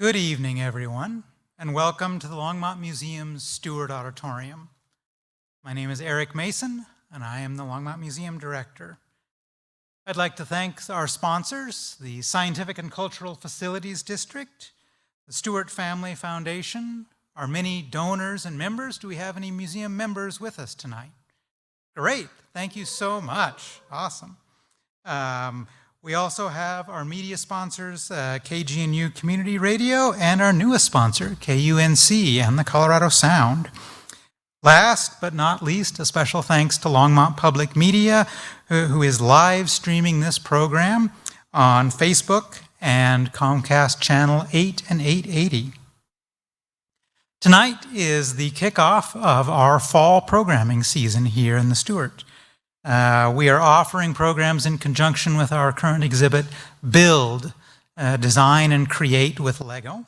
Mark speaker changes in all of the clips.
Speaker 1: Good evening, everyone, and welcome to the Longmont Museum's Stewart Auditorium. My name is Eric Mason, and I am the Longmont Museum Director. I'd like to thank our sponsors, the Scientific and Cultural Facilities District, the Stewart Family Foundation, our many donors and members. Do we have any museum members with us tonight? Great, thank you so much. Awesome. We also have our media sponsors, KGNU Community Radio, and our newest sponsor, KUNC and the Colorado Sound. Last but not least, a special thanks to Longmont Public Media, who is live streaming this program on Facebook and Comcast Channel 8 and 880. Tonight is the kickoff of our fall programming season here in the Stewart. We are offering programs in conjunction with our current exhibit, Build, Design and Create with Lego,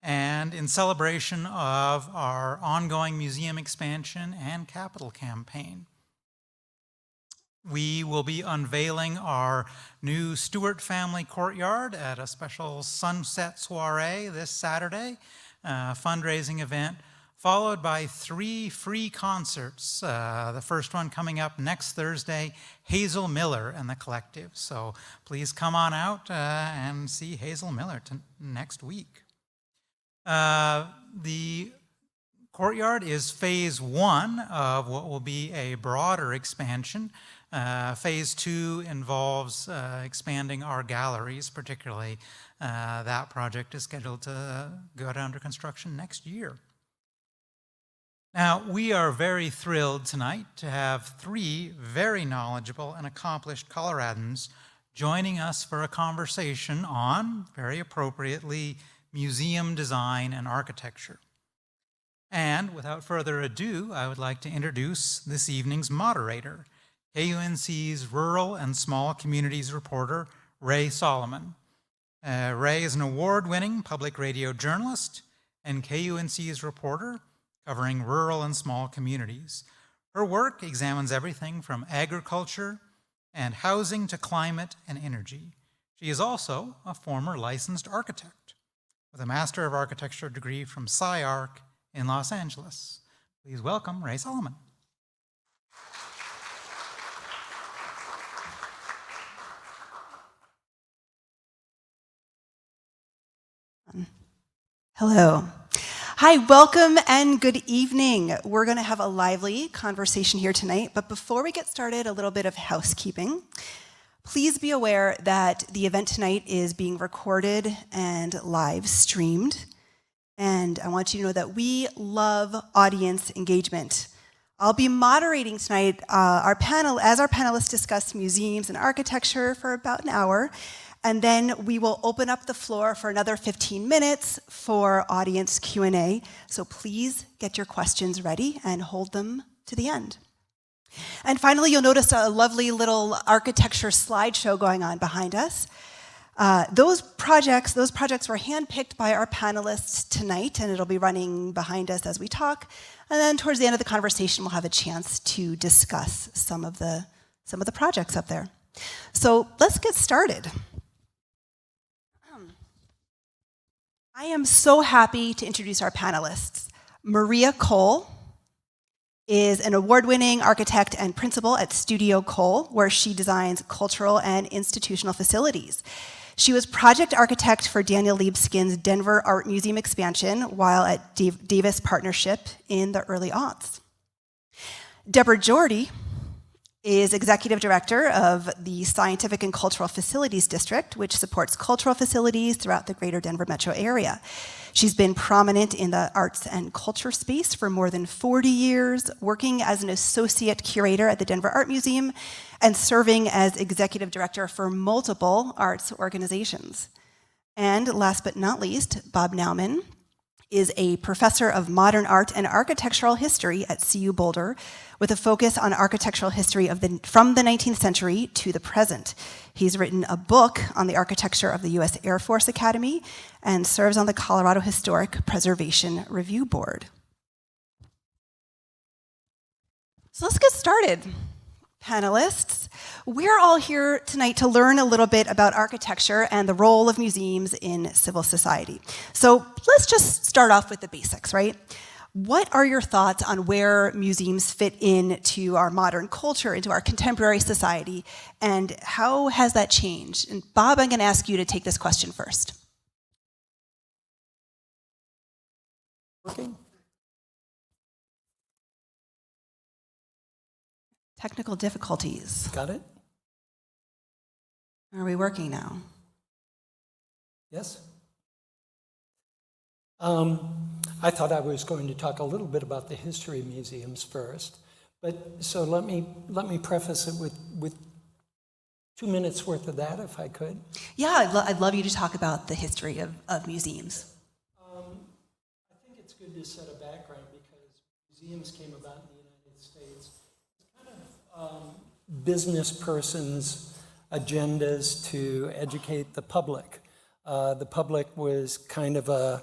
Speaker 1: and in celebration of our ongoing museum expansion and capital campaign. We will be unveiling our new Stewart Family Courtyard at a special sunset soiree this Saturday, fundraising event, followed by 3 free concerts. The first one coming up next Thursday, Hazel Miller and the Collective. So please come on out and see Hazel Miller next week. The courtyard is phase 1 of what will be a broader expansion. Phase 2 involves expanding our galleries, particularly. That project is scheduled to go under construction next year. Now, we are very thrilled tonight to have 3 very knowledgeable and accomplished Coloradans joining us for a conversation on, very appropriately, museum design and architecture. And without further ado, I would like to introduce this evening's moderator, KUNC's Rural and Small Communities reporter, Ray Solomon. Ray is an award-winning public radio journalist and KUNC's reporter covering rural and small communities. Her work examines everything from agriculture and housing to climate and energy. She is also a former licensed architect with a Master of Architecture degree from SciArc in Los Angeles. Please welcome Ray Solomon.
Speaker 2: Hello. Hi, welcome and good evening. We're going to have a lively conversation here tonight, but before we get started, a little bit of housekeeping. Please be aware that the event tonight is being recorded and live streamed, and I want you to know that we love audience engagement. I'll be moderating tonight as our panelists discuss museums and architecture for about an hour. And then we will open up the floor for another 15 minutes for audience Q&A. So please get your questions ready and hold them to the end. And finally, you'll notice a lovely little architecture slideshow going on behind us. Those projects were handpicked by our panelists tonight, and it'll be running behind us as we talk. And then towards the end of the conversation, we'll have a chance to discuss some of the projects up there. So let's get started. I am so happy to introduce our panelists. Maria Cole is an award-winning architect and principal at Studio Cole, where she designs cultural and institutional facilities. She was project architect for Daniel Libeskind's Denver Art Museum expansion while at Davis Partnership in the early aughts. Deborah Jordy is executive director of the Scientific and Cultural Facilities District, which supports cultural facilities throughout the greater Denver metro area. She's been prominent in the arts and culture space for more than 40 years, working as an associate curator at the Denver Art Museum and serving as executive director for multiple arts organizations. And last but not least, Bob Nauman is a professor of modern art and architectural history at CU Boulder, with a focus on architectural history from the 19th century to the present. He's written a book on the architecture of the U.S. Air Force Academy and serves on the Colorado Historic Preservation Review Board. So let's get started. panelists. We're all here tonight to learn a little bit about architecture and the role of museums in civil society. So let's just start off with the basics, right? What are your thoughts on where museums fit into our modern culture, into our contemporary society, and how has that changed? And Bob, I'm going to ask you to take this question first.
Speaker 3: Working?
Speaker 2: Technical difficulties.
Speaker 3: Got it?
Speaker 2: Are we working now?
Speaker 3: Yes? I thought I was going to talk a little bit about the history of museums first, but so let me preface it with 2 minutes worth of that, if I could.
Speaker 2: Yeah, I'd love you to talk about the history of museums.
Speaker 3: I think it's good to set a background because museums came about in the United States as kind of business persons' agendas to educate the public. The public was kind of a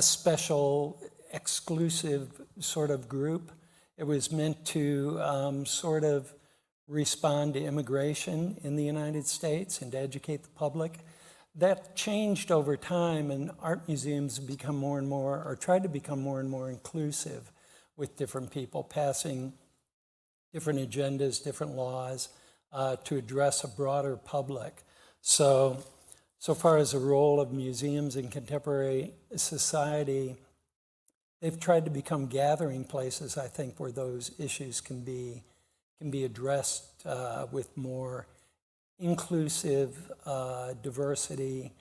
Speaker 3: special, exclusive sort of group. It was meant to sort of respond to immigration in the United States and to educate the public. That changed over time, and art museums have become more and more, or tried to become more and more inclusive with different people, passing different agendas, different laws to address a broader public. So far as the role of museums in contemporary society, they've tried to become gathering places, I think, where those issues can be addressed with more inclusive diversity,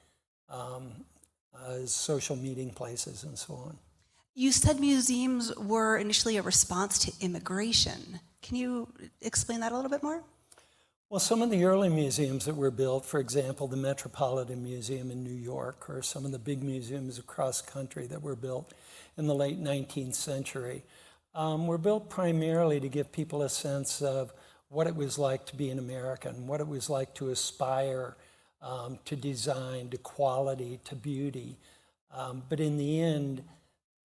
Speaker 3: social meeting places, and so on.
Speaker 2: You said museums were initially a response to immigration. Can you explain that a little bit more?
Speaker 3: Well, some of the early museums that were built, for example, the Metropolitan Museum in New York, or some of the big museums across the country that were built in the late 19th century, were built primarily to give people a sense of what it was like to be an American, what it was like to aspire to design, to quality, to beauty. But in the end,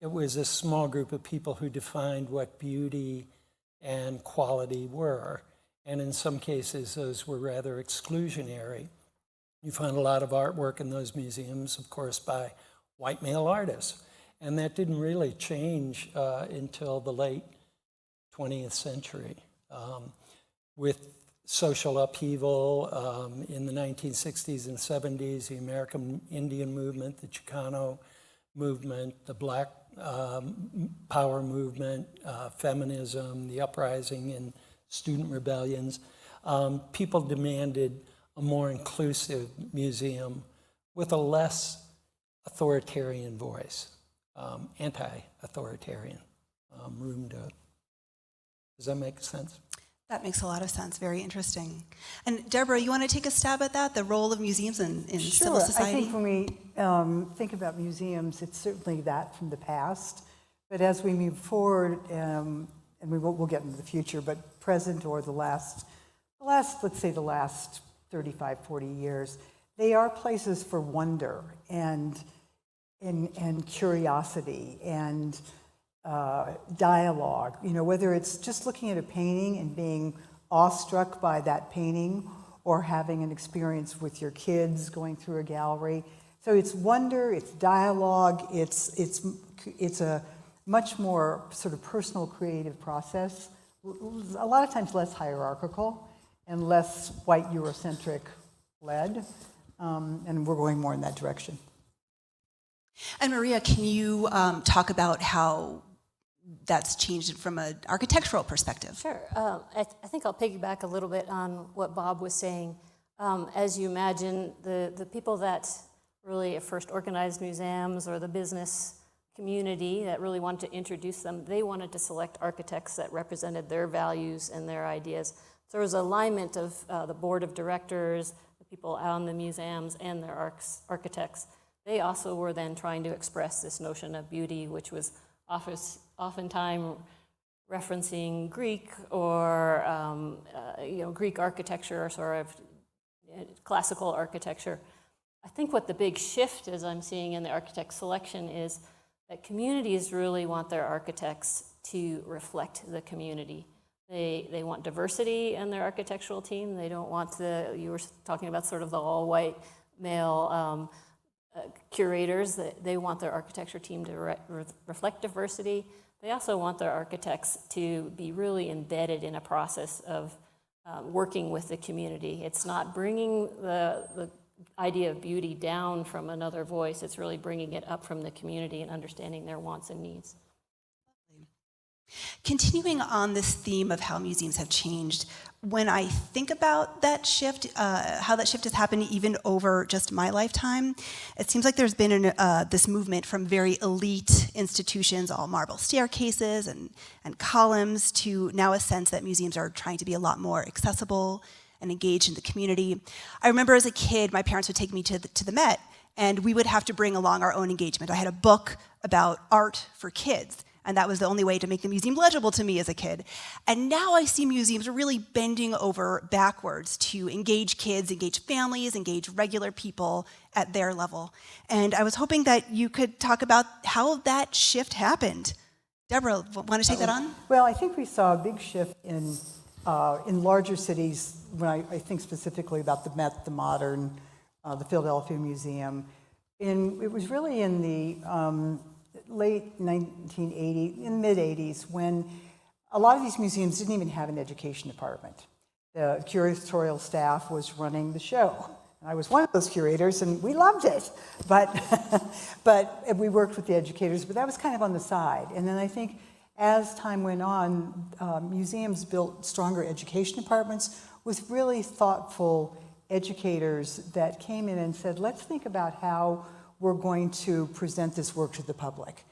Speaker 3: it was a small group of people who defined what beauty and quality were. And in some cases, those were rather exclusionary. You find a lot of artwork in those museums, of course, by white male artists. And that didn't really change until the late 20th century. With social upheaval in the 1960s and 70s, the American Indian movement, the Chicano movement, the Black Power movement, feminism, the uprising and student rebellions, people demanded a more inclusive museum with a less authoritarian voice, anti-authoritarian room to. Does that make sense?
Speaker 2: That makes a lot of sense. Very interesting. And Deborah, you want to take a stab at that, the role of museums in civil society?
Speaker 4: I think when we think about museums, it's certainly that from the past. But as we move forward, and we'll get into the future, but present or the last, let's say the last 35, 40 years, they are places for wonder and curiosity and dialogue. You know, whether it's just looking at a painting and being awestruck by that painting, or having an experience with your kids going through a gallery. So it's wonder, it's dialogue, it's a much more sort of personal creative process, a lot of times less hierarchical and less white Eurocentric led, and we're going more in that direction.
Speaker 2: And Maria, can you talk about how that's changed from an architectural perspective?
Speaker 5: Sure. I think I'll piggyback a little bit on what Bob was saying. As you imagine, the people that really first organized museums, or the business community that really wanted to introduce them, they wanted to select architects that represented their values and their ideas. So there was alignment of the board of directors, the people out in the museums, and their architects. They also were then trying to express this notion of beauty, which was oftentimes referencing Greek or Greek architecture, or sort of classical architecture. I think what the big shift is I'm seeing in the architect selection is that communities really want their architects to reflect the community. They want diversity in their architectural team. They don't want you were talking about sort of the all-white male curators. They want their architecture team to reflect diversity. They also want their architects to be really embedded in a process of working with the community. It's not bringing the idea of beauty down from another voice. It's really bringing it up from the community and understanding their wants and needs.
Speaker 2: Continuing on this theme of how museums have changed, when I think about that shift, how that shift has happened even over just my lifetime, it seems like there's been this movement from very elite institutions, all marble staircases and columns, to now a sense that museums are trying to be a lot more accessible and engaged in the community. I remember as a kid, my parents would take me to the Met, and we would have to bring along our own engagement. I had a book about art for kids, and that was the only way to make the museum legible to me as a kid. And now I see museums really bending over backwards to engage kids, engage families, engage regular people at their level. And I was hoping that you could talk about how that shift happened. Deborah, want to take that on?
Speaker 4: Well, I think we saw a big shift in larger cities, when I think specifically about the Met, the Modern, the Philadelphia Museum. And it was really in the late 1980s, in mid-80s, when a lot of these museums didn't even have an education department. The curatorial staff was running the show. And I was one of those curators, and we loved it. But we worked with the educators, but that was kind of on the side. And then I think as time went on, museums built stronger education departments with really thoughtful educators that came in and said, let's think about how we're going to present this work to the public.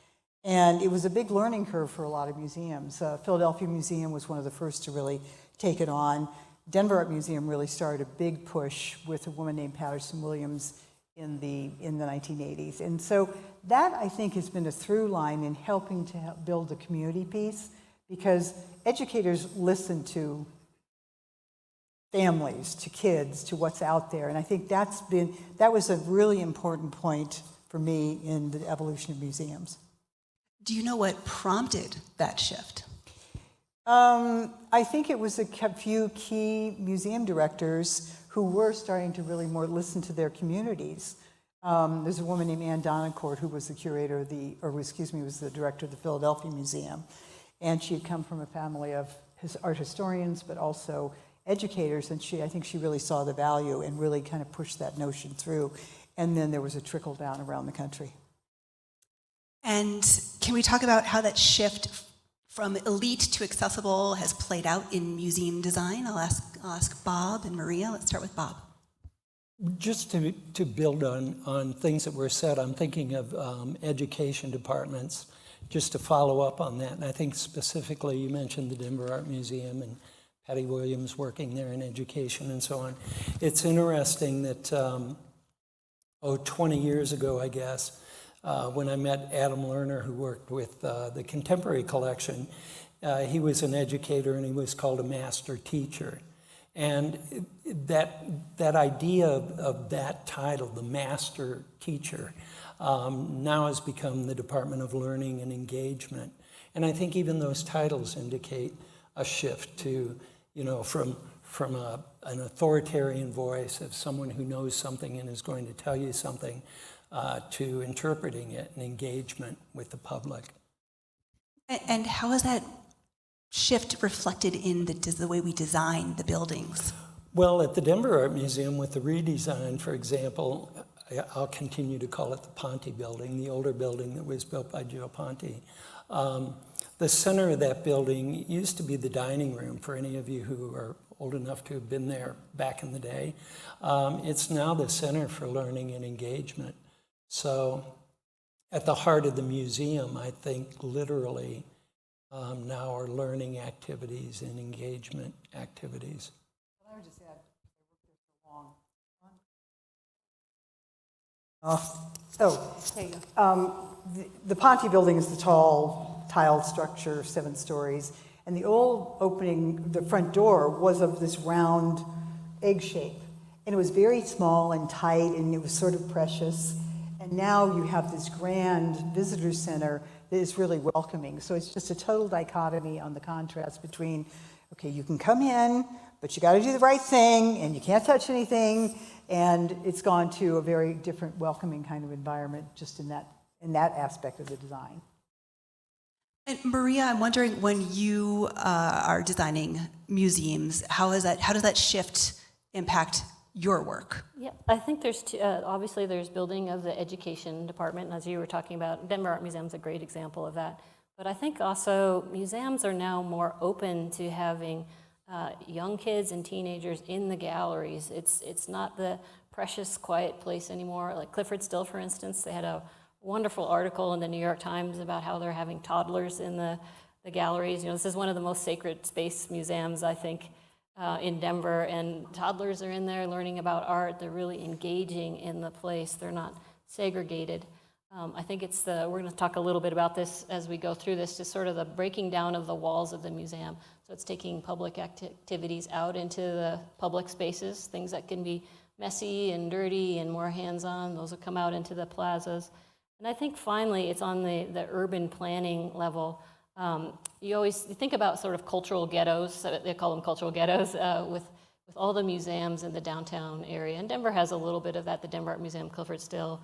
Speaker 4: And it was a big learning curve for a lot of museums. Philadelphia Museum was one of the first to really take it on. Denver Art Museum really started a big push with a woman named Patterson Williams in the 1980s. And so that, I think, has been a through line in helping to help build the community piece, because educators listen to families, to kids, to what's out there. And I think that was a really important point for me in the evolution of museums.
Speaker 2: Do you know what prompted that shift?
Speaker 4: I think it was a few key museum directors who were starting to really more listen to their communities. There's a woman named Ann Donacourt who was the curator of was the director of the Philadelphia Museum. And she had come from a family of art historians, but also educators, and I think she really saw the value and really kind of pushed that notion through. And then there was a trickle down around the country.
Speaker 2: And can we talk about how that shift from elite to accessible has played out in museum design? I'll ask Bob and Maria. Let's start with Bob.
Speaker 3: Just to build on things that were said, I'm thinking of education departments, just to follow up on that. And I think specifically you mentioned the Denver Art Museum and Patty Williams working there in education and so on. It's interesting that, 20 years ago, I guess, when I met Adam Lerner, who worked with the Contemporary Collection, he was an educator and he was called a master teacher. And that idea of that title, the master teacher, now has become the Department of Learning and Engagement. And I think even those titles indicate a shift to, from an authoritarian voice of someone who knows something and is going to tell you something, to interpreting it and engagement with the public.
Speaker 2: And how is that shift reflected in the way we design the buildings?
Speaker 3: Well, at the Denver Art Museum with the redesign, for example, I'll continue to call it the Ponte building, the older building that was built by Joe Ponte. The center of that building used to be the dining room, for any of you who are old enough to have been there back in the day. It's now the center for learning and engagement. So at the heart of the museum, I think literally now are learning activities and engagement activities.
Speaker 4: I would just add, I worked there so long.
Speaker 5: There you go.
Speaker 4: The Ponte building is the tall, tiled structure, 7 stories, and the old opening, the front door, was of this round egg shape. And it was very small and tight, and it was sort of precious. And now you have this grand visitor center that is really welcoming. So it's just a total dichotomy on the contrast between okay, you can come in, but you got to do the right thing, and you can't touch anything, and it's gone to a very different, welcoming kind of environment just in that aspect of the design.
Speaker 2: And Maria, I'm wondering, when you are designing museums, how does that shift impact your work?
Speaker 5: Yeah, I think there's obviously there's building of the education department, and as you were talking about, Denver Art Museum is a great example of that. But I think also museums are now more open to having young kids and teenagers in the galleries. It's not the precious, quiet place anymore. Like Clifford Still, for instance, they had a wonderful article in the New York Times about how they're having toddlers in the galleries. You know, this is one of the most sacred space museums, I think, in Denver, and toddlers are in there learning about art. They're really engaging in the place. They're not segregated. I think we're going to talk a little bit about this as we go through this, just sort of the breaking down of the walls of the museum. So it's taking public activities out into the public spaces, things that can be messy and dirty and more hands-on. Those will come out into the plazas. And I think finally it's on the urban planning level. You think about sort of cultural ghettos, they call them cultural ghettos, with all the museums in the downtown area. And Denver has a little bit of that, the Denver Art Museum, Clifford Still,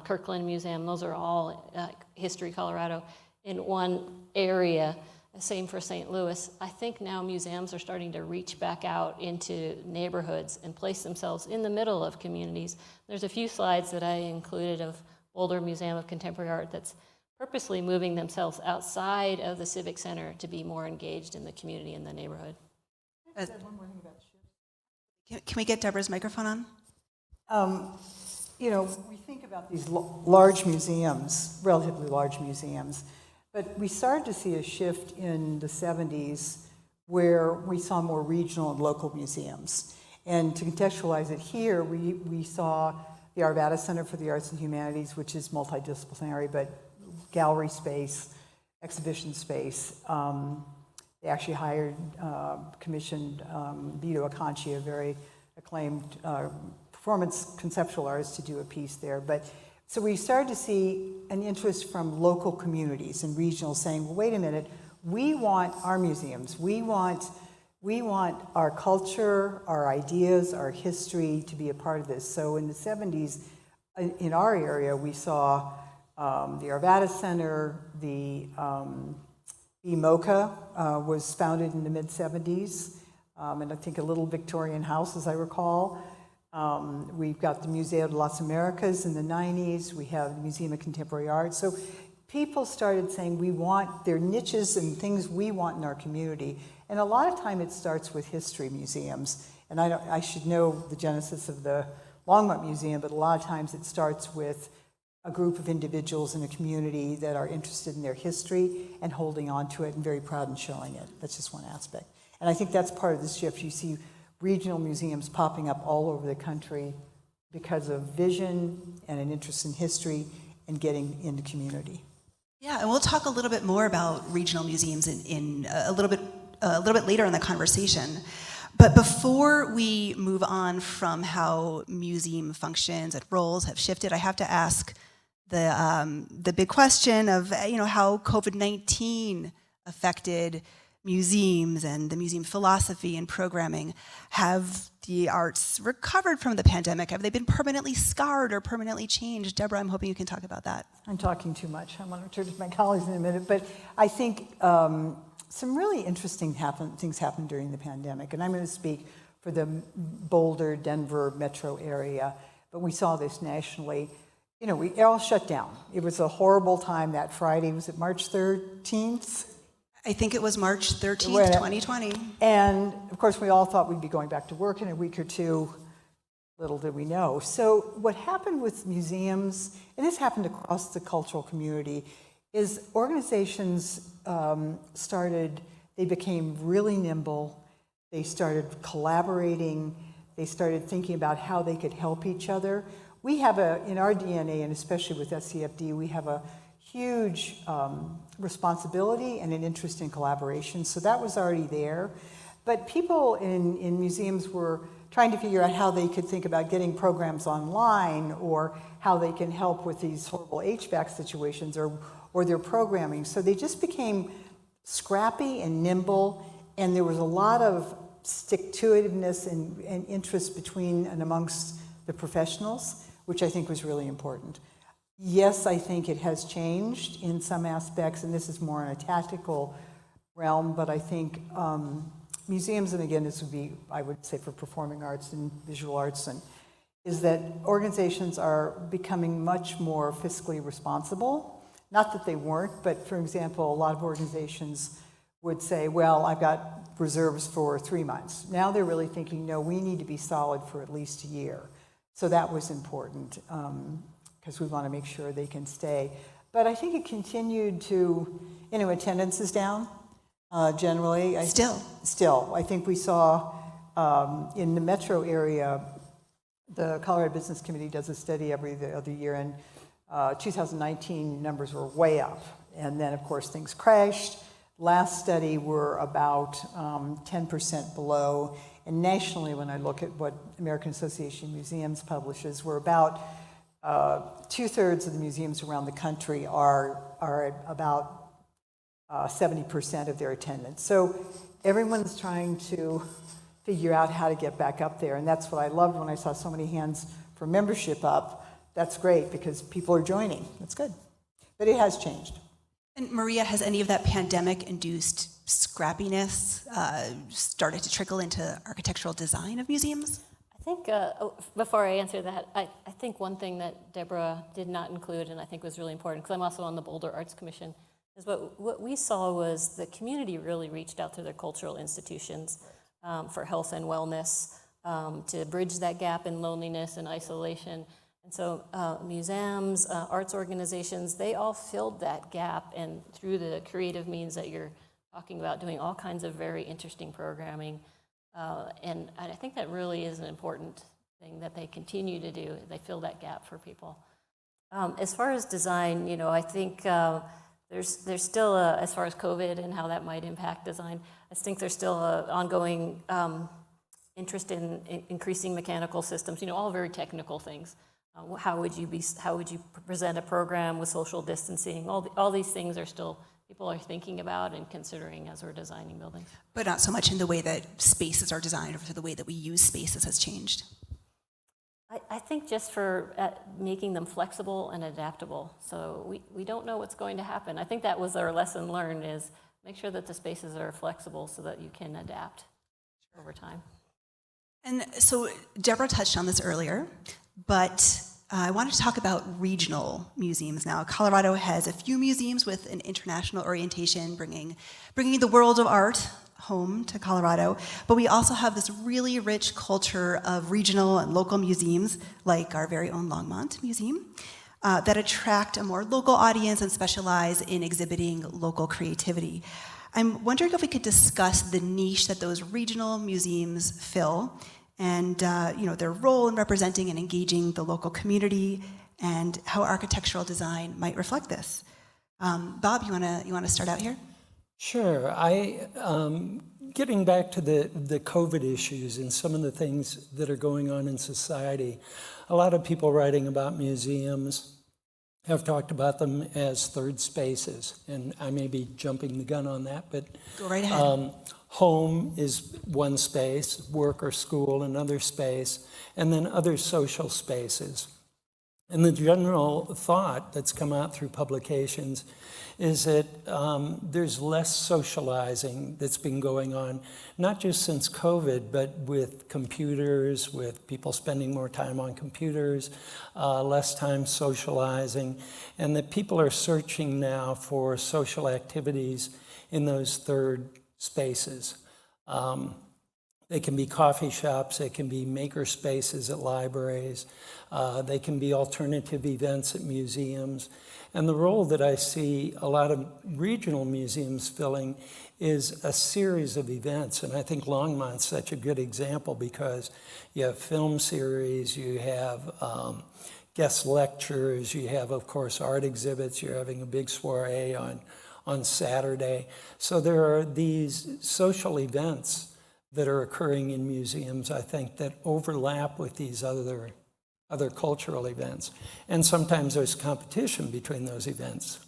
Speaker 5: Kirkland Museum, those are all History Colorado in one area. Same for St. Louis. I think now museums are starting to reach back out into neighborhoods and place themselves in the middle of communities. There's a few slides that I included of Boulder Museum of Contemporary Art that's purposely moving themselves outside of the Civic Center to be more engaged in the community and the neighborhood.
Speaker 2: Can we get Deborah's microphone on?
Speaker 4: You know, we think about these large museums, relatively large museums, but we started to see a shift in the 70s where we saw more regional and local museums. And to contextualize it here, we saw the Arvada Center for the Arts and Humanities, which is multidisciplinary, but gallery space, exhibition space. They actually commissioned Vito Acconci, a very acclaimed performance conceptual artist, to do a piece there. But so we started to see an interest from local communities and regionals saying, well, wait a minute, we want our museums, we want our culture, our ideas, our history to be a part of this. So in the 70s, in our area, we saw the Arvada Center, the MoCA was founded in the mid-70s, and I think a little Victorian house, as I recall. We've got the Museo de las Americas in the 90s. We have the Museum of Contemporary Art. So people started saying we want their niches and things we want in our community. And a lot of time it starts with history museums. And I should know the genesis of the Longmont Museum, but a lot of times it starts with a group of individuals in a community that are interested in their history and holding on to it and very proud in showing it. That's just one aspect. And I think that's part of the shift. You see regional museums popping up all over the country because of vision and an interest in history and getting into community.
Speaker 2: Yeah, and we'll talk a little bit more about regional museums in a little bit later in the conversation. But before we move on from how museum functions and roles have shifted, I have to ask the big question of how COVID-19 affected museums and the museum philosophy and programming. Have the arts recovered from the pandemic? Have they been permanently scarred or permanently changed? Deborah, I'm hoping you can talk about that.
Speaker 4: I'm talking too much. I'm going to turn to my colleagues in a minute, but I think some really interesting things happened during the pandemic, and I'm going to speak for the Boulder, Denver metro area, but we saw this nationally. We all shut down. It was a horrible time that Friday. Was it March 13th?
Speaker 2: I think it was March 13th, 2020.
Speaker 4: And of course, we all thought we'd be going back to work in a week or two. Little did we know. So what happened with museums, and this happened across the cultural community, is organizations they became really nimble. They started collaborating. They started thinking about how they could help each other. We have in our DNA, and especially with SCFD, we have a huge responsibility and an interest in collaboration. So that was already there. But people in museums were trying to figure out how they could think about getting programs online or how they can help with these horrible HVAC situations or their programming. So they just became scrappy and nimble And there was a lot of stick-to-itiveness and interest between and amongst the professionals, which I think was really important. Yes, I think it has changed in some aspects, and this is more in a tactical realm, but I think museums, and again, this would be, I would say, for performing arts and visual arts, and is that organizations are becoming much more fiscally responsible. Not that they weren't, but for example, a lot of organizations would say, well, I've got reserves for 3 months. Now they're really thinking, no, we need to be solid for at least a year. So that was important, because we want to make sure they can stay. But I think it continued to, attendance is down, generally. Still. I think we saw in the metro area, the Colorado Business Committee does a study every other year, and 2019 numbers were way up. And then, of course, things crashed. Last study were about 10% below. And nationally, when I look at what American Association of Museums publishes, we're about 2/3 of the museums around the country are at about 70% of their attendance. So everyone's trying to figure out how to get back up there. And that's what I loved when I saw so many hands for membership up. That's great because people are joining. That's good. But it has changed.
Speaker 2: And Maria, has any of that pandemic-induced scrappiness started to trickle into architectural design of museums?
Speaker 5: I think, before I answer that, I think one thing that Deborah did not include, and I think was really important, because I'm also on the Boulder Arts Commission, is what we saw was the community really reached out to their cultural institutions for health and wellness, to bridge that gap in loneliness and isolation. And so museums, arts organizations, they all filled that gap, and through the creative means that you're talking about, doing all kinds of very interesting programming. And I think that really is an important thing that they continue to do. They fill that gap for people. As far as design, I think there's still, as far as COVID and how that might impact design, I think there's still an ongoing interest in increasing mechanical systems, all very technical things. How would you present a program with social distancing? All these things are still, people are thinking about and considering as we're designing buildings.
Speaker 2: But not so much in the way that spaces are designed, or for the way that we use spaces has changed.
Speaker 5: I think just for making them flexible and adaptable. So we don't know what's going to happen. I think that was our lesson learned, is make sure that the spaces are flexible so that you can adapt over time.
Speaker 2: And so Deborah touched on this earlier, but I wanted to talk about regional museums now. Colorado has a few museums with an international orientation, bringing the world of art home to Colorado, but we also have this really rich culture of regional and local museums, like our very own Longmont Museum, that attract a more local audience and specialize in exhibiting local creativity. I'm wondering if we could discuss the niche that those regional museums fill, and their role in representing and engaging the local community, and how architectural design might reflect this. Bob, you want to start out here?
Speaker 3: Sure. Getting back to the COVID issues and some of the things that are going on in society, a lot of people writing about museums have talked about them as third spaces, and I may be jumping the gun on that, but
Speaker 2: go right ahead.
Speaker 3: Home is one space, work or school another space, and then other social spaces. And the general thought that's come out through publications is that there's less socializing that's been going on, not just since COVID, but with computers, with people spending more time on computers, less time socializing, and that people are searching now for social activities in those third spaces. They can be coffee shops, they can be maker spaces at libraries, they can be alternative events at museums. And the role that I see a lot of regional museums filling is a series of events. And I think Longmont's such a good example, because you have film series, you have guest lectures, you have, of course, art exhibits, you're having a big soiree on Saturday. So there are these social events that are occurring in museums, I think, that overlap with these other cultural events. And sometimes there's competition between those events.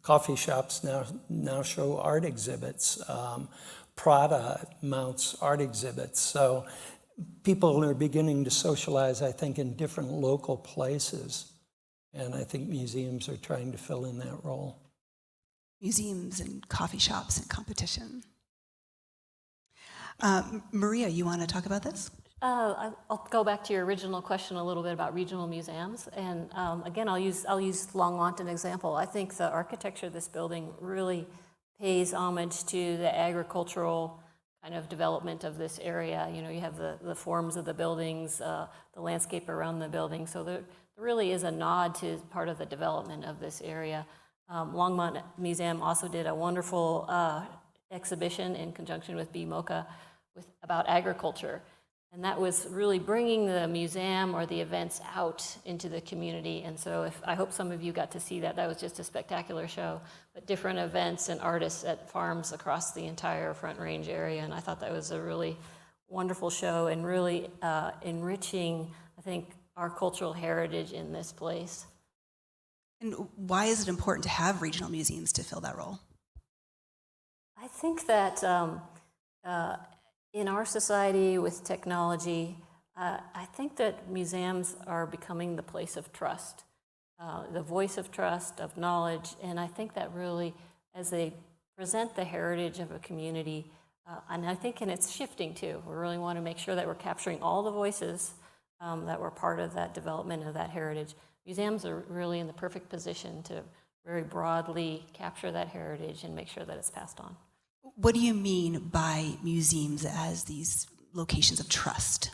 Speaker 3: Coffee shops now show art exhibits. Prada mounts art exhibits. So people are beginning to socialize, I think, in different local places. And I think museums are trying to fill in that role.
Speaker 2: Museums and coffee shops and competition. Maria, you want to talk about this?
Speaker 5: I'll go back to your original question a little bit about regional museums, and again, I'll use Longmont as an example. I think the architecture of this building really pays homage to the agricultural kind of development of this area. You know, you have the forms of the buildings, the landscape around the building, so there really is a nod to part of the development of this area. Longmont Museum also did a wonderful exhibition in conjunction with BMOCA about agriculture. And that was really bringing the museum or the events out into the community. And so I hope some of you got to see that. That was just a spectacular show. But different events and artists at farms across the entire Front Range area. And I thought that was a really wonderful show and really enriching, I think, our cultural heritage in this place.
Speaker 2: And why is it important to have regional museums to fill that role?
Speaker 5: I think that in our society with technology, I think that museums are becoming the place of trust, the voice of trust, of knowledge, and I think that really, as they present the heritage of a community, and it's shifting too. We really want to make sure that we're capturing all the voices that were part of that development of that heritage. Museums are really in the perfect position to very broadly capture that heritage and make sure that it's passed on.
Speaker 2: What do you mean by museums as these locations of trust?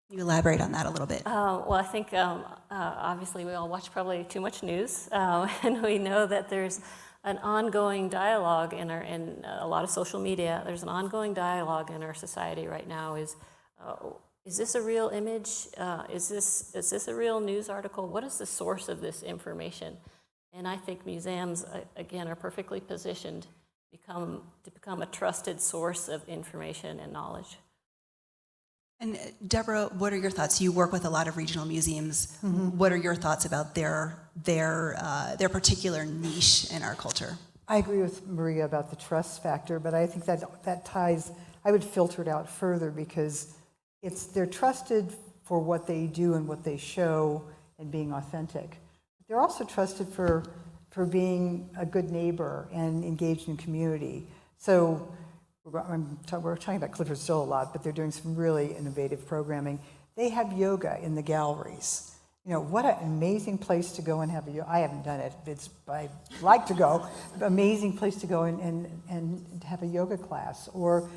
Speaker 2: Can you elaborate on that a little bit?
Speaker 5: Well, I think obviously we all watch probably too much news, and we know that there's an ongoing dialogue in a lot of social media. There's an ongoing dialogue in our society right now. Is this a real image? Is this a real news article? What is the source of this information? And I think museums again are perfectly positioned to become a trusted source of information and knowledge.
Speaker 2: And Deborah, what are your thoughts? You work with a lot of regional museums. Mm-hmm. What are your thoughts about their particular niche in our culture?
Speaker 4: I agree with Maria about the trust factor, but I think that ties, I would filter it out further because they're trusted for what they do and what they show and being authentic. They're also trusted for being a good neighbor and engaged in community. So we're talking about Clifford Still a lot, but they're doing some really innovative programming. They have yoga in the galleries. You know, what an amazing place to go and have a yoga. I haven't done it. I'd like to go. Amazing place to go and have a yoga class. Or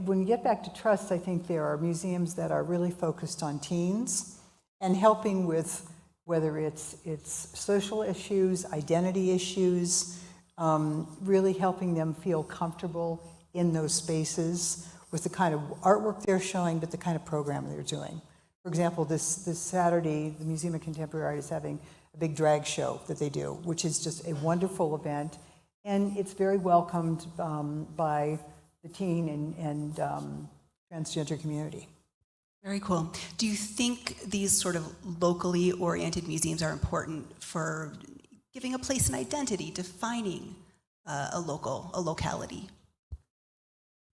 Speaker 4: when you get back to trust, I think there are museums that are really focused on teens and helping with whether it's social issues, identity issues, really helping them feel comfortable in those spaces with the kind of artwork they're showing, but the kind of program they're doing. For example, this Saturday, the Museum of Contemporary Art is having a big drag show that they do, which is just a wonderful event, and it's very welcomed by the teen and transgender community.
Speaker 2: Very cool. Do you think these sort of locally oriented museums are important for giving a place an identity, defining a locality?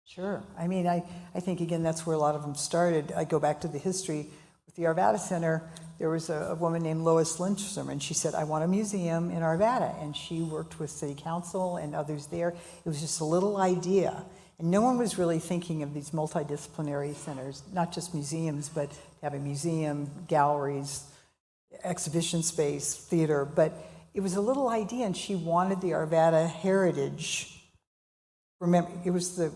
Speaker 4: Sure. I mean, I think, again, that's where a lot of them started. I go back to the history. With the Arvada Center, there was a woman named Lois Lindstrom, and she said, I want a museum in Arvada. And she worked with City Council and others there. It was just a little idea. And no one was really thinking of these multidisciplinary centers, not just museums, but having museum, galleries, exhibition space, theater. But it was a little idea, and she wanted the Arvada heritage. Remember, it was the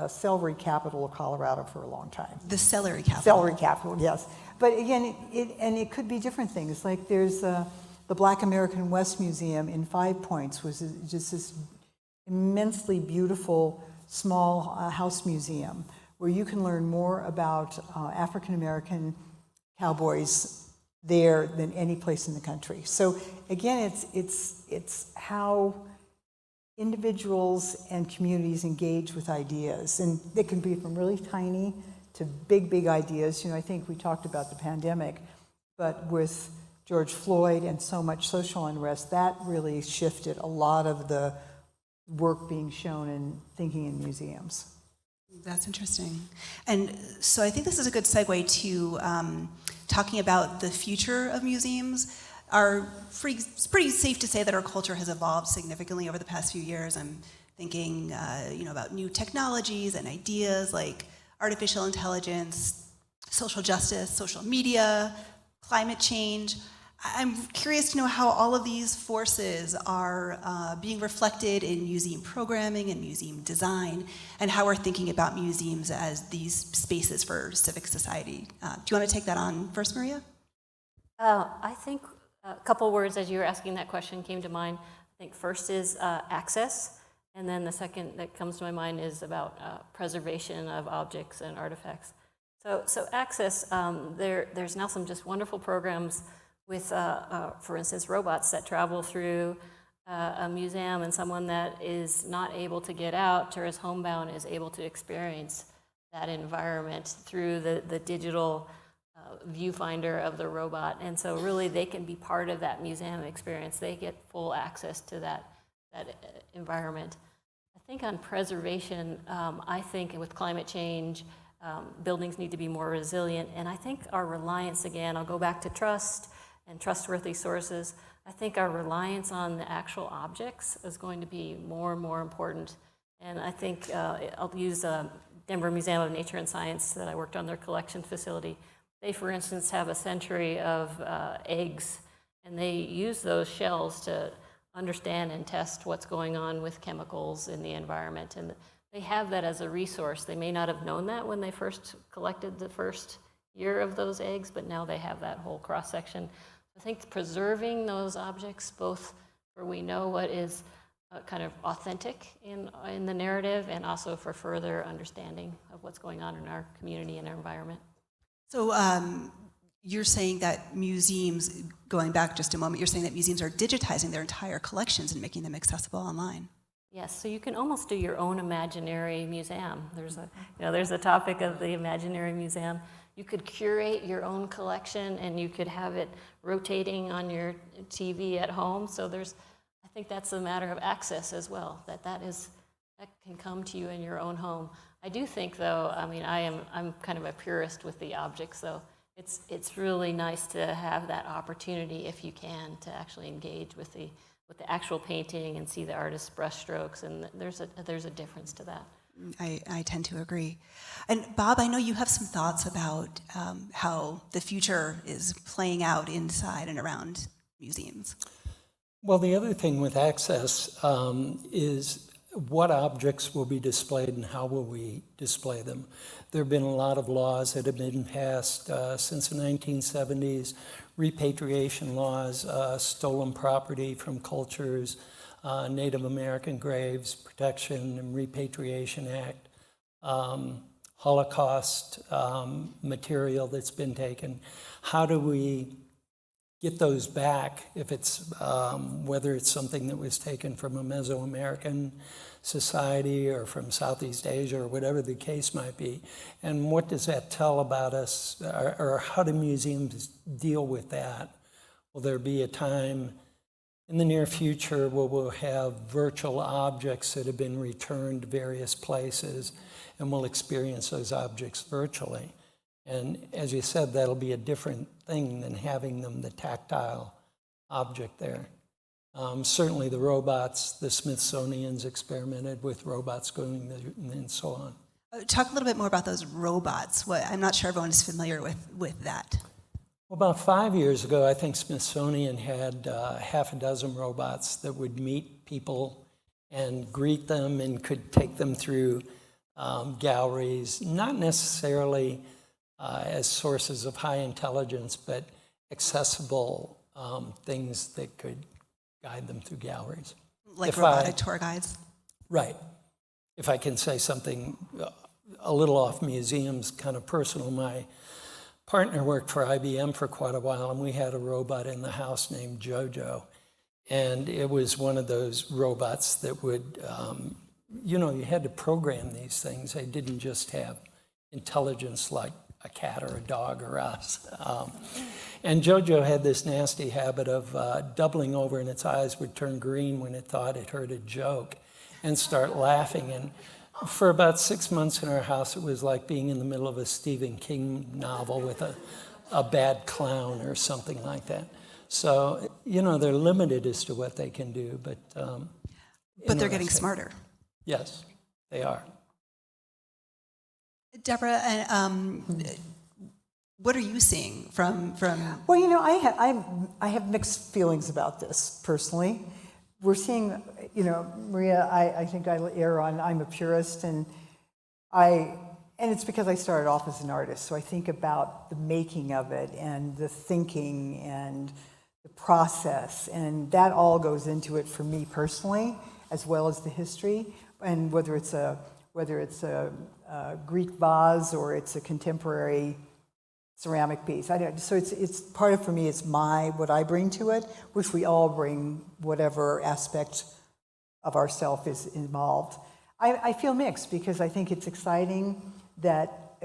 Speaker 4: celery capital of Colorado for a long time.
Speaker 2: The celery capital.
Speaker 4: Celery capital, yes. But again, it could be different things. Like there's the Black American West Museum in Five Points, was just this immensely beautiful small house museum where you can learn more about African American cowboys there than any place in the country. So again, it's how individuals and communities engage with ideas, and they can be from really tiny to big ideas. You know, I think we talked about the pandemic, but with George Floyd and so much social unrest, that really shifted a lot of the work being shown and thinking in museums.
Speaker 2: That's interesting. And so I think this is a good segue to talking about the future of museums. It's pretty safe to say that our culture has evolved significantly over the past few years. I'm thinking about new technologies and ideas like artificial intelligence, social justice, social media, climate change. I'm curious to know how all of these forces are being reflected in museum programming and museum design, and how we're thinking about museums as these spaces for civic society. Do you want to take that on first, Maria?
Speaker 5: I think a couple words as you were asking that question came to mind. I think first is access, and then the second that comes to my mind is about preservation of objects and artifacts. So access, there's now some just wonderful programs with, for instance, robots that travel through a museum, and someone that is not able to get out or is homebound is able to experience that environment through the digital viewfinder of the robot. And so really they can be part of that museum experience. They get full access to that environment. I think on preservation, I think with climate change, buildings need to be more resilient. And I think our reliance, again, I'll go back to trust and trustworthy sources. I think our reliance on the actual objects is going to be more and more important. And I think I'll use Denver Museum of Nature and Science that I worked on their collection facility. They, for instance, have a century of eggs, and they use those shells to understand and test what's going on with chemicals in the environment. And they have that as a resource. They may not have known that when they first collected the first year of those eggs, but now they have that whole cross-section. I think preserving those objects, both where we know what is kind of authentic in the narrative, and also for further understanding of what's going on in our community and our environment.
Speaker 2: So you're saying that museums, going back just a moment, you're saying that museums are digitizing their entire collections and making them accessible online.
Speaker 5: Yes, so you can almost do your own imaginary museum. There's a topic of the imaginary museum. You could curate your own collection, and you could have it rotating on your TV at home. So I think that's a matter of access as well. That can come to you in your own home. I do think, though, I'm kind of a purist with the objects, though. It's really nice to have that opportunity, if you can, to actually engage with the actual painting and see the artist's brushstrokes, and there's a difference to that.
Speaker 2: I tend to agree. And Bob, I know you have some thoughts about how the future is playing out inside and around museums.
Speaker 3: Well, the other thing with access is what objects will be displayed and how will we display them. There have been a lot of laws that have been passed since the 1970s, repatriation laws, stolen property from cultures, Native American Graves Protection and Repatriation Act, Holocaust material that's been taken. How do we get those back if it's, whether it's something that was taken from a Mesoamerican society or from Southeast Asia or whatever the case might be? And what does that tell about us, or how do museums deal with that? Will there be a time in the near future where we'll have virtual objects that have been returned to various places, and we'll experience those objects virtually? And as you said, that'll be a different thing than having them the tactile object there. Certainly the robots, the Smithsonian's experimented with robots going there and so on.
Speaker 2: Talk a little bit more about those robots. I'm not sure everyone is familiar with that.
Speaker 3: Well, about 5 years ago, I think Smithsonian had half a dozen robots that would meet people and greet them and could take them through galleries, not necessarily as sources of high intelligence, but accessible things that could guide them through galleries.
Speaker 2: Like robotic tour guides?
Speaker 3: Right. If I can say something a little off museums, kind of personal, my partner worked for IBM for quite a while, and we had a robot in the house named Jojo. And it was one of those robots that would, you had to program these things. They didn't just have intelligence like a cat or a dog or us. And Jojo had this nasty habit of doubling over, and its eyes would turn green when it thought it heard a joke and start laughing. And for about 6 months in our house, it was like being in the middle of a Stephen King novel with a bad clown or something like that. So, they're limited as to what they can do, but
Speaker 2: they're getting smarter.
Speaker 3: Yes, they are.
Speaker 2: Deborah, what are you seeing from?
Speaker 4: Well, I have mixed feelings about this personally. We're seeing, Maria, I think I err on, I'm a purist, and it's because I started off as an artist, so I think about the making of it and the thinking and the process, and that all goes into it for me personally, as well as the history, and whether it's a Greek vase or it's a contemporary ceramic piece. So it's part of, for me, it's what I bring to it, which we all bring, whatever aspect of ourself is involved. I feel mixed because I think it's exciting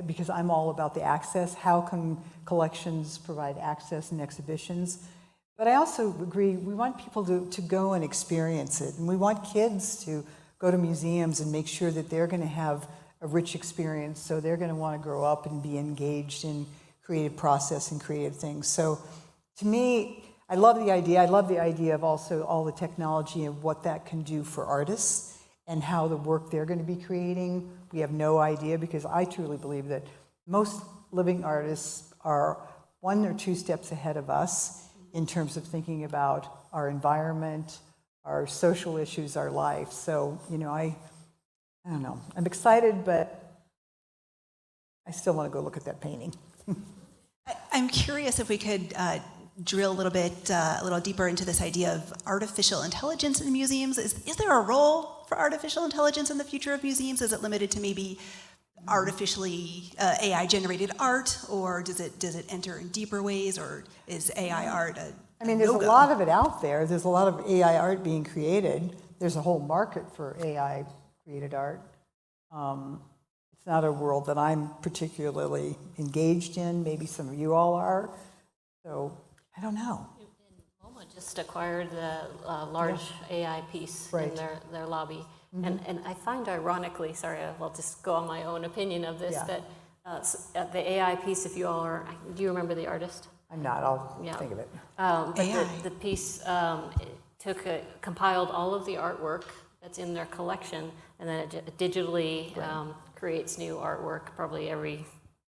Speaker 4: because I'm all about the access. How can collections provide access and exhibitions? But I also agree, we want people to go and experience it. And we want kids to go to museums and make sure that they're going to have a rich experience. So they're going to want to grow up and be engaged in creative process and creative things. So to me, I love the idea. I love the idea of also all the technology and what that can do for artists and how the work they're going to be creating. We have no idea, because I truly believe that most living artists are 1 or 2 steps ahead of us in terms of thinking about our environment, our social issues, our life. So, I don't know. I'm excited, but I still want to go look at that painting.
Speaker 2: I'm curious if we could drill a little deeper into this idea of artificial intelligence in museums. Is there a role for artificial intelligence in the future of museums? Is it limited to maybe artificially AI-generated art, or does it enter in deeper ways, or is AI art
Speaker 4: there's a lot of it out there. There's a lot of AI art being created. There's a whole market for AI-created art. It's not a world that I'm particularly engaged in. Maybe some of you all are. So I don't know.
Speaker 5: MoMA just acquired the large AI piece in their lobby. Mm-hmm. And I find ironically, sorry, I'll just go on my own opinion of this, that the AI piece, if you all are, do you remember the artist?
Speaker 4: I'm not, I'll think of it.
Speaker 5: But the piece compiled all of the artwork that's in their collection, and then it digitally creates new artwork probably every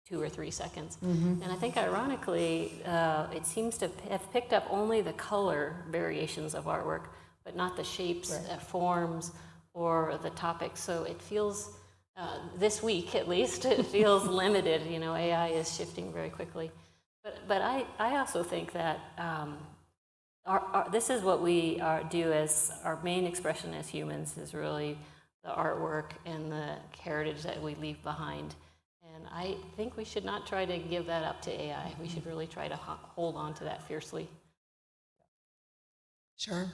Speaker 5: 2 or 3 seconds. Mm-hmm. And I think ironically, it seems to have picked up only the color variations of artwork, but not the shapes, forms, or the topics. So it feels, this week at least, it feels limited. AI is shifting very quickly. But I also think that this is what we do as our main expression as humans, is really the artwork and the heritage that we leave behind. And I think we should not try to give that up to AI. We should really try to hold on to that fiercely.
Speaker 2: Sure.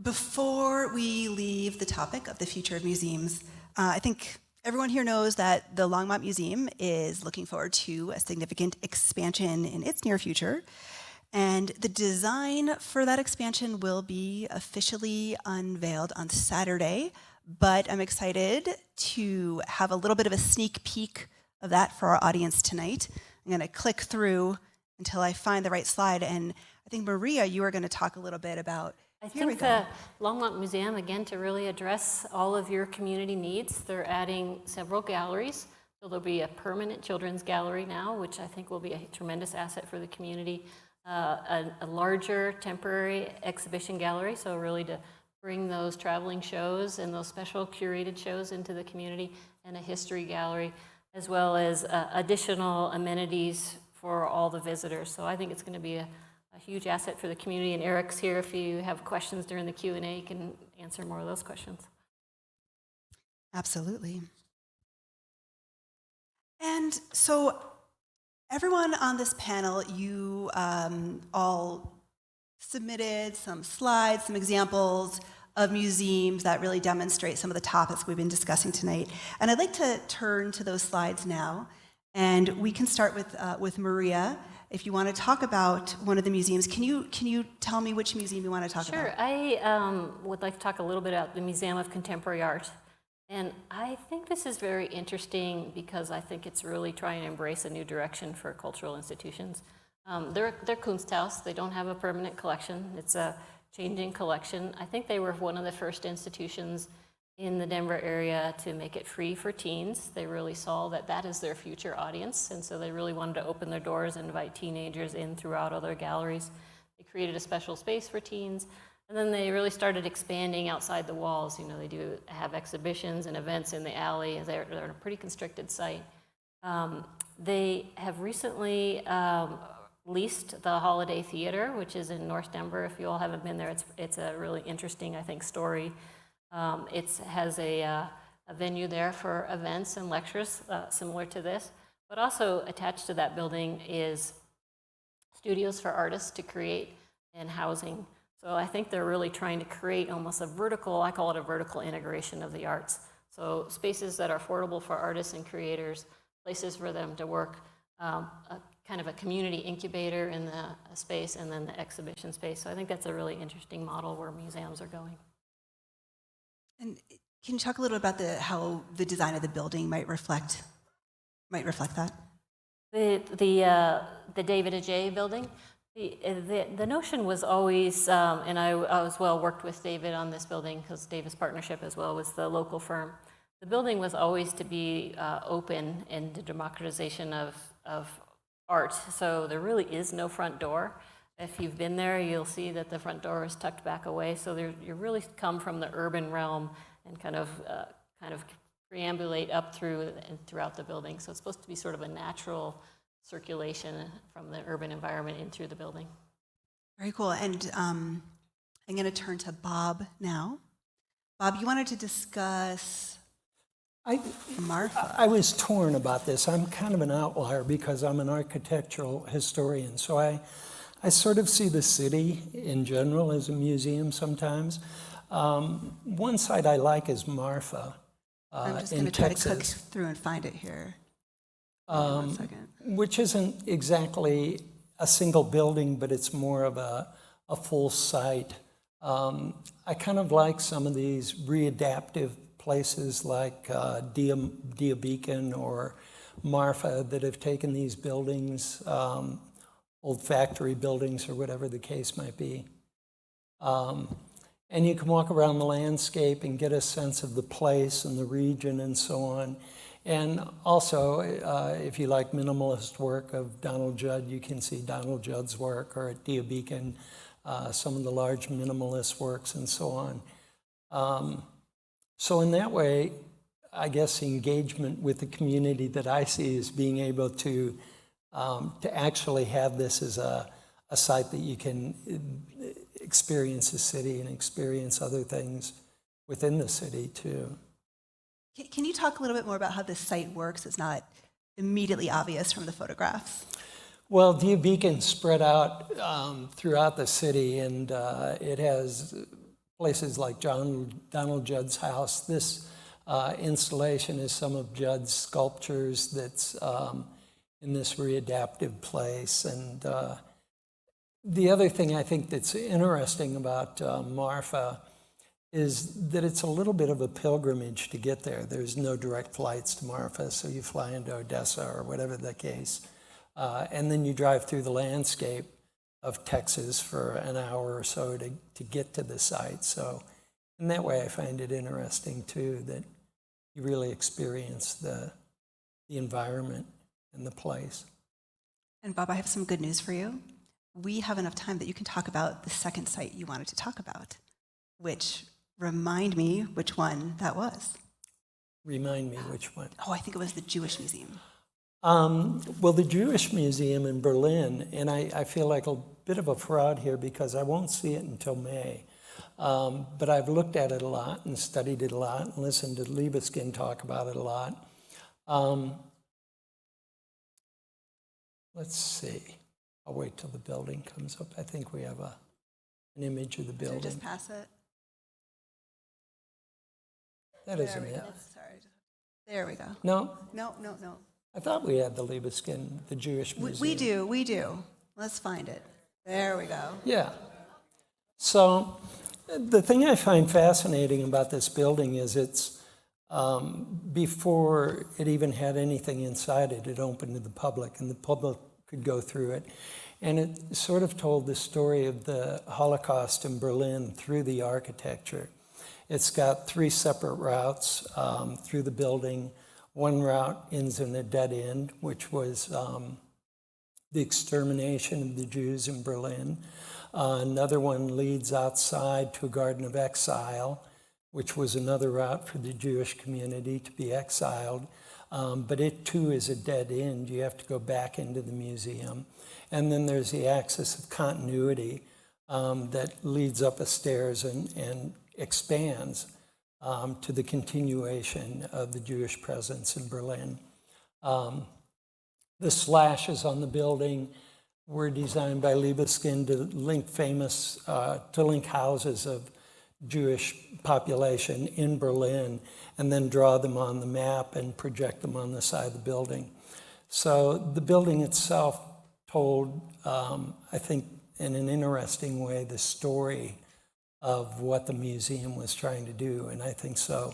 Speaker 2: Before we leave the topic of the future of museums, I think everyone here knows that the Longmont Museum is looking forward to a significant expansion in its near future. And the design for that expansion will be officially unveiled on Saturday, but I'm excited to have a little bit of a sneak peek of that for our audience tonight. I'm going to click through until I find the right slide, and I think, Maria, you are going to talk a little bit about.
Speaker 5: I think the Longmont Museum, again, to really address all of your community needs, they're adding several galleries. So there'll be a permanent children's gallery now, which I think will be a tremendous asset for the community. A larger temporary exhibition gallery, so really to bring those traveling shows and those special curated shows into the community, and a history gallery, as well as additional amenities for all the visitors. So I think it's going to be a huge asset for the community, and Eric's here if you have questions during the Q&A, you can answer more of those questions.
Speaker 2: Absolutely. And so everyone on this panel, you all submitted some slides, some examples of museums that really demonstrate some of the topics we've been discussing tonight. And I'd like to turn to those slides now And we can start with Maria. If you want to talk about one of the museums, can you tell me which museum you want to talk about?
Speaker 5: Sure. I would like to talk a little bit about the Museum of Contemporary Art. And I think this is very interesting because I think it's really trying to embrace a new direction for cultural institutions. They're Kunsthaus. They don't have a permanent collection. It's a changing collection. I think they were one of the first institutions in the Denver area to make it free for teens. They really saw that that is their future audience, and so they really wanted to open their doors and invite teenagers in throughout other galleries. They created a special space for teens, and then they really started expanding outside the walls. You know, they do have exhibitions and events in the alley. They're in a pretty constricted site. They have recently leased the Holiday Theater, which is in North Denver. If you all haven't been there, it's a really interesting, I think, story. It has a venue there for events and lectures similar to this, but also attached to that building is studios for artists to create and housing. So I think they're really trying to create almost a vertical, I call it a vertical integration of the arts. So spaces that are affordable for artists and creators, places for them to work, kind of a community incubator in the space, and then the exhibition space. So I think that's a really interesting model where museums are going.
Speaker 2: And can you talk a little about how the design of the building might reflect that?
Speaker 5: The David Ajay building, the notion was always, and I as well worked with David on this building because David's partnership as well was the local firm. The building was always to be open in the democratization of art. So there really is no front door. If you've been there, you'll see that the front door is tucked back away. So you really come from the urban realm and kind of preambulate up through and throughout the building. So it's supposed to be sort of a natural circulation from the urban environment in through the building.
Speaker 2: Very cool. And I'm going to turn to Bob now. Bob, you wanted to discuss Marfa.
Speaker 3: I was torn about this. I'm kind of an outlier because I'm an architectural historian. So I sort of see the city in general as a museum sometimes. One site I like is Marfa
Speaker 2: I'm just
Speaker 3: in
Speaker 2: going to try
Speaker 3: Texas.
Speaker 2: to click through and find it here. One second.
Speaker 3: Which isn't exactly a single building, but it's more of a full site. I kind of like some of these readaptive places like Dia Beacon or Marfa that have taken these buildings, old factory buildings or whatever the case might be. And you can walk around the landscape and get a sense of the place and the region and so on. And also, if you like minimalist work of Donald Judd, you can see Donald Judd's work, or at Dia Beacon, some of the large minimalist works and so on. So in that way, I guess engagement with the community that I see is being able to actually have this as a site that you can experience the city and experience other things within the city too.
Speaker 2: Can you talk a little bit more about how this site works? It's not immediately obvious from the photographs.
Speaker 3: Well, Dia Beacon spread out throughout the city, and it has places like Donald Judd's house. This installation is some of Judd's sculptures that's in this readaptive place. And the other thing I think that's interesting about Marfa is that it's a little bit of a pilgrimage to get there. There's no direct flights to Marfa, so you fly into Odessa or whatever the case. And then you drive through the landscape of Texas for an hour or so to get to the site. So in that way, I find it interesting too, that you really experience the environment and the place.
Speaker 2: And Bob, I have some good news for you. We have enough time that you can talk about the second site you wanted to talk about, which remind me which one that was.
Speaker 3: Remind me which one.
Speaker 2: Oh, I think it was the Jewish Museum.
Speaker 3: Well, the Jewish Museum in Berlin, and I feel like a bit of a fraud here because I won't see it until May, but I've looked at it a lot and studied it a lot and listened to Libeskind talk about it a lot. Let's see. I'll wait till the building comes up. I think we have an image of the building.
Speaker 2: So just pass it.
Speaker 3: That isn't it.
Speaker 2: Sorry. There we go.
Speaker 3: No?
Speaker 2: No.
Speaker 3: I thought we had the Libeskind, the Jewish museum.
Speaker 2: We do. Let's find it. There we go.
Speaker 3: Yeah. So the thing I find fascinating about this building is it's, before it even had anything inside it, it opened to the public, and the public could go through it. And it sort of told the story of the Holocaust in Berlin through the architecture. It's got 3 separate routes through the building. One route ends in a dead end, which was the extermination of the Jews in Berlin. Another one leads outside to a Garden of Exile, which was another route for the Jewish community to be exiled. But it too is a dead end. You have to go back into the museum. And then there's the axis of continuity that leads up the stairs and expands to the continuation of the Jewish presence in Berlin. The slashes on the building were designed by Libeskind to link houses of Jewish population in Berlin and then draw them on the map and project them on the side of the building. So the building itself told, I think in an interesting way, the story of what the museum was trying to do. And I think so.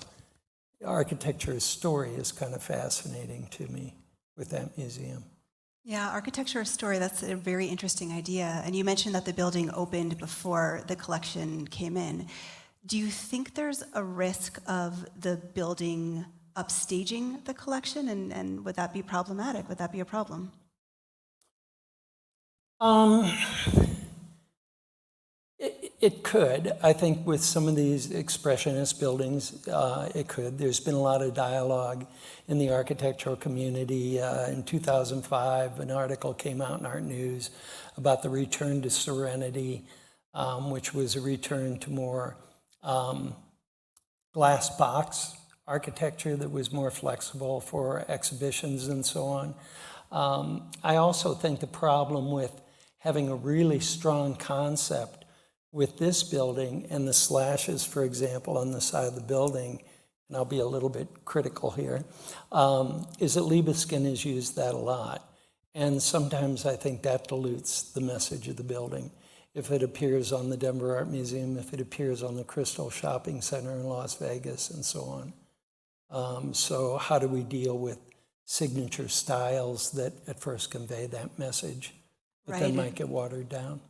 Speaker 3: Architecture's story is kind of fascinating to me with that museum.
Speaker 2: Yeah, architecture story, that's a very interesting idea. And you mentioned that the building opened before the collection came in. Do you think there's a risk of the building upstaging the collection? And would that be problematic? Would that be a problem?
Speaker 3: It could. I think with some of these expressionist buildings, it could. There's been a lot of dialogue in the architectural community. In 2005, an article came out in Art News about the return to serenity, which was a return to more glass box architecture that was more flexible for exhibitions and so on. I also think the problem with having a really strong concept with this building and the slashes, for example, on the side of the building, and I'll be a little bit critical here, is that Libeskind has used that a lot. And sometimes I think that dilutes the message of the building. If it appears on the Denver Art Museum, if it appears on the Crystal Shopping Center in Las Vegas, and so on. So how do we deal with signature styles that at first convey that message, but then might get watered down?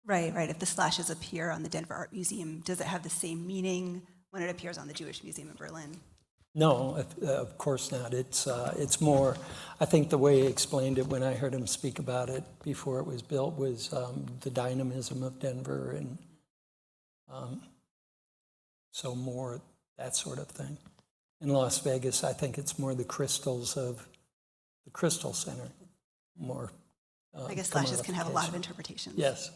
Speaker 2: Right. If the slashes appear on the Denver Art Museum, does it have the same meaning when it appears on the Jewish Museum in Berlin?
Speaker 3: No, of course not. It's more, I think the way he explained it when I heard him speak about it before it was built was the dynamism of Denver, and so more that sort of thing. In Las Vegas, I think it's more the crystals of the Crystal Center. More.
Speaker 2: I guess slashes can have a lot of interpretations.
Speaker 3: Yes.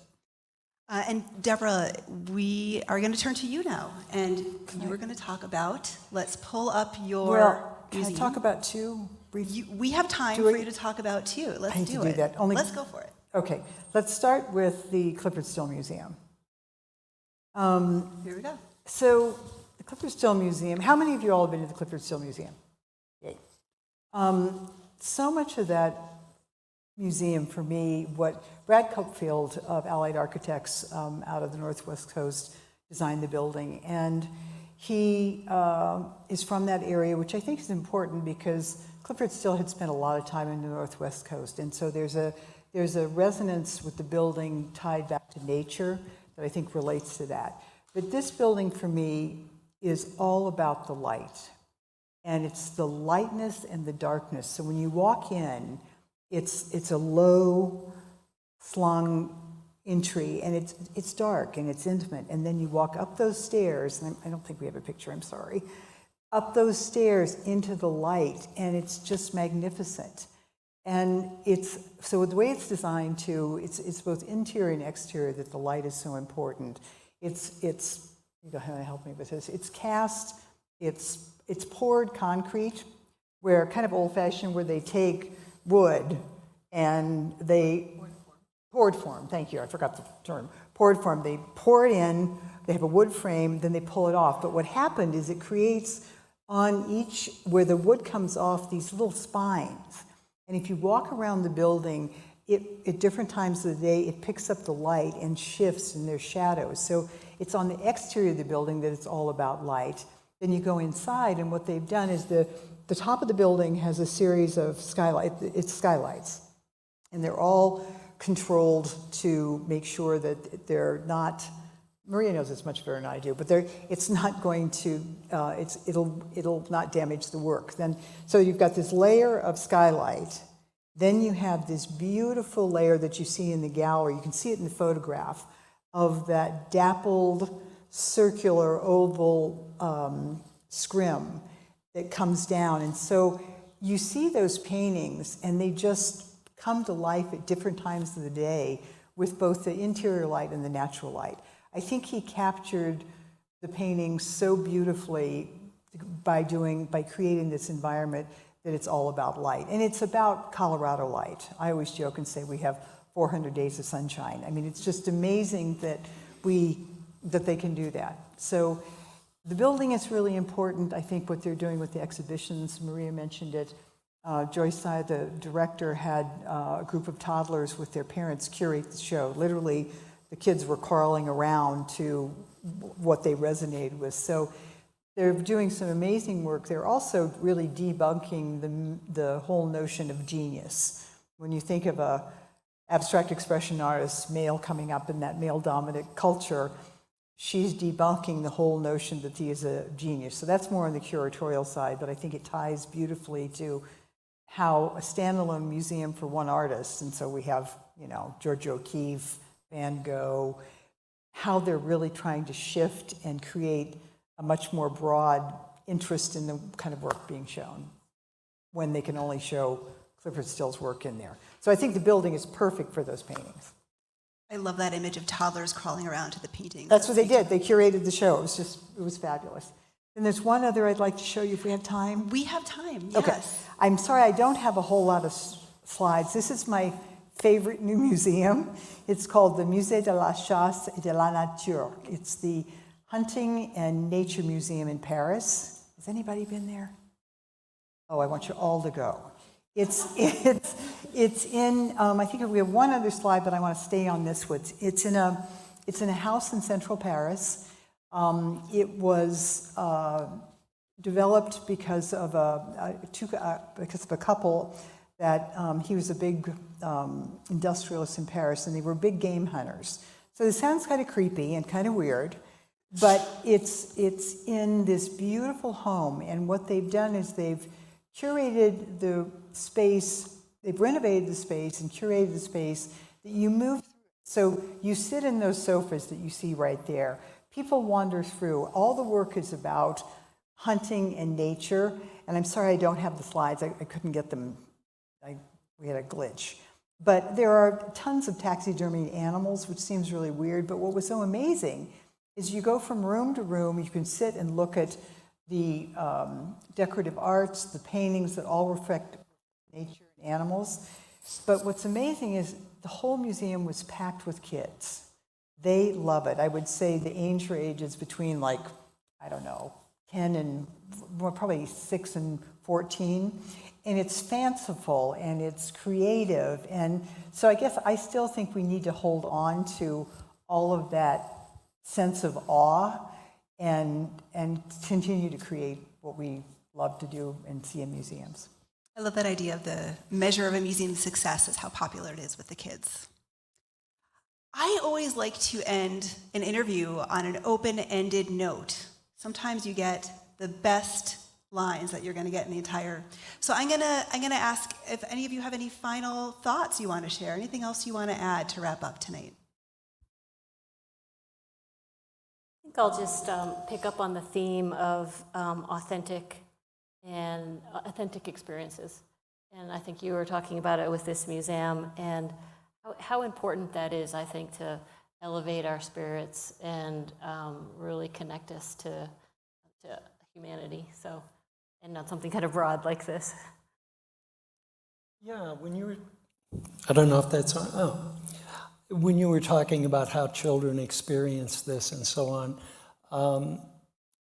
Speaker 2: And Deborah, we are going to turn to you now, and you were going to talk about, let's pull up your
Speaker 4: Can
Speaker 2: museum.
Speaker 4: I talk about 2 briefly?
Speaker 2: We have time for you to talk about 2. Let's
Speaker 4: I hate to
Speaker 2: do
Speaker 4: do
Speaker 2: it.
Speaker 4: that.
Speaker 2: Let's go for it.
Speaker 4: Okay, let's start with the Clifford Still Museum.
Speaker 2: Here we go.
Speaker 4: So the Clifford Still Museum, how many of you all have been to the Clifford Still Museum? Yay. So much of that museum for me, what Brad Copefield of Allied Architects out of the Northwest Coast designed the building. And he is from that area, which I think is important because Clifford Still had spent a lot of time in the Northwest Coast. And so there's a resonance with the building tied back to nature that I think relates to that. But this building for me is all about the light. And it's the lightness and the darkness. So when you walk in, it's a low slung entry, and it's dark and it's intimate. And then you walk up those stairs, and I don't think we have a picture, I'm sorry, up those stairs into the light, and it's just magnificent. And so the way it's designed too, it's both interior and exterior that the light is so important. It's you don't have to help me with this. It's cast, it's poured concrete, where kind of old-fashioned, where they take wood and they poured form. Thank you, I forgot the term. Poured form. They pour it in. They have a wood frame. Then they pull it off. But what happened is it creates on each where the wood comes off these little spines. And if you walk around the building, at different times of the day, it picks up the light and shifts, and there's shadows. So it's on the exterior of the building that it's all about light. Then you go inside, and what they've done is the top of the building has a series of skylights. And they're all controlled to make sure that they're not, Maria knows this much better than I do, but it's not going to, it'll not damage the work. So you've got this layer of skylight. Then you have this beautiful layer that you see in the gallery. You can see it in the photograph of that dappled, circular, oval scrim that comes down. And so you see those paintings, and they just come to life at different times of the day with both the interior light and the natural light. I think he captured the painting so beautifully by creating this environment that it's all about light. And it's about Colorado light. I always joke and say we have 400 days of sunshine. I mean, it's just amazing that they can do that. So the building is really important. I think what they're doing with the exhibitions, Maria mentioned it. Joyce, the director, had a group of toddlers with their parents curate the show. Literally, the kids were crawling around to what they resonated with. So they're doing some amazing work. They're also really debunking the whole notion of genius. When you think of a abstract expression artist, male coming up in that male-dominant culture, she's debunking the whole notion that he is a genius. So that's more on the curatorial side, but I think it ties beautifully to how a standalone museum for one artist, and so we have, George O'Keeffe, Van Gogh, how they're really trying to shift and create a much more broad interest in the kind of work being shown when they can only show Clifford Still's work in there. So I think the building is perfect for those paintings.
Speaker 2: I love that image of toddlers crawling around to the paintings.
Speaker 4: That's what they did. They curated the show. It was fabulous. And there's one other I'd like to show you if we have time.
Speaker 2: We have time, yes.
Speaker 4: Okay. I'm sorry, I don't have a whole lot of slides. This is my favorite new museum. It's called the Musée de la Chasse et de la Nature. It's the Hunting and Nature Museum in Paris. Has anybody been there? Oh, I want you all to go. It's in, I think we have one other slide, but I want to stay on this one. It's in a house in central Paris. It was developed because of a couple that he was a big industrialist in Paris, and they were big game hunters. So this sounds kind of creepy and kind of weird, but it's in this beautiful home, and what they've done is they've curated the space, they've renovated the space and curated the space that you move through. So you sit in those sofas that you see right there. People wander through. All the work is about hunting and nature, and I'm sorry I don't have the slides. I couldn't get them. We had a glitch. But there are tons of taxidermied animals, which seems really weird, but what was so amazing is you go from room to room, you can sit and look at the decorative arts, the paintings that all reflect nature and animals. But what's amazing is the whole museum was packed with kids. They love it. I would say the age range is between 10 and probably 6 and 14. And it's fanciful and it's creative. And so I guess I still think we need to hold on to all of that sense of awe and continue to create what we love to do and see in museums.
Speaker 2: I love that idea of the measure of a museum's success is how popular it is with the kids. I always like to end an interview on an open-ended note. Sometimes you get the best lines that you're going to get in the entire. So I'm gonna ask if any of you have any final thoughts you want to share, anything else you want to add to wrap up tonight.
Speaker 5: I think I'll just pick up on the theme of authentic experiences. And I think you were talking about it with this museum and how important that is, I think, to elevate our spirits and really connect us to humanity. So, and not something kind of broad like this.
Speaker 3: Yeah, I don't know if that's on. Oh. When you were talking about how children experience this and so on,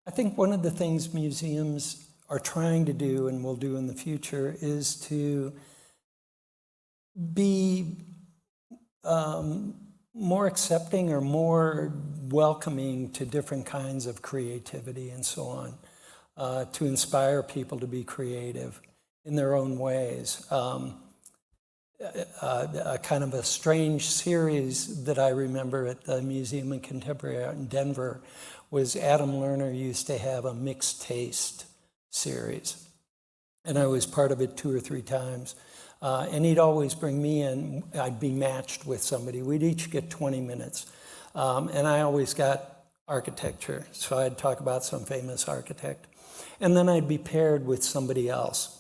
Speaker 3: I think one of the things museums are trying to do and will do in the future is to be more accepting or more welcoming to different kinds of creativity and so on, to inspire people to be creative in their own ways. A kind of a strange series that I remember at the Museum of Contemporary Art in Denver was Adam Lerner used to have a mixed taste series. And I was part of it 2 or 3 times. And he'd always bring me in. I'd be matched with somebody. We'd each get 20 minutes. And I always got architecture. So I'd talk about some famous architect. And then I'd be paired with somebody else.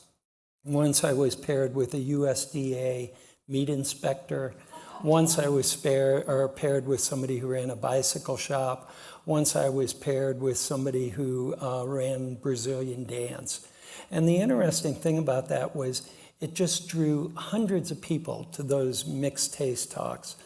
Speaker 3: Once I was paired with a USDA meat inspector. Once I was paired with somebody who ran a bicycle shop. Once I was paired with somebody who ran Brazilian dance. And the interesting thing about that was it just drew hundreds of people to those mixed taste talks,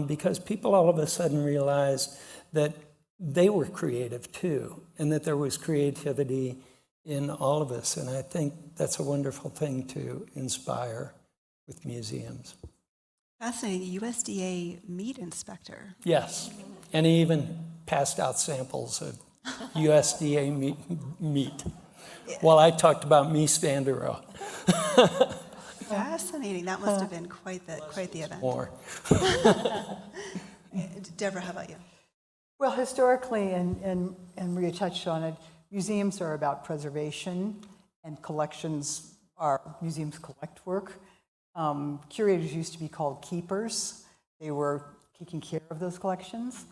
Speaker 3: because people all of a sudden realized that they were creative too, and that there was creativity in all of us. And I think that's a wonderful thing to inspire with museums.
Speaker 2: Fascinating. USDA meat inspector.
Speaker 3: Yes, and he even passed out samples of USDA meat while I talked about Mies van der Rohe.
Speaker 2: Fascinating. That must have been quite the event.
Speaker 3: More.
Speaker 2: Deborah, how about you?
Speaker 4: Well, historically, and Maria touched on it, museums are about preservation, and collections are, museums collect work. Curators used to be called keepers. They were taking care of those collections.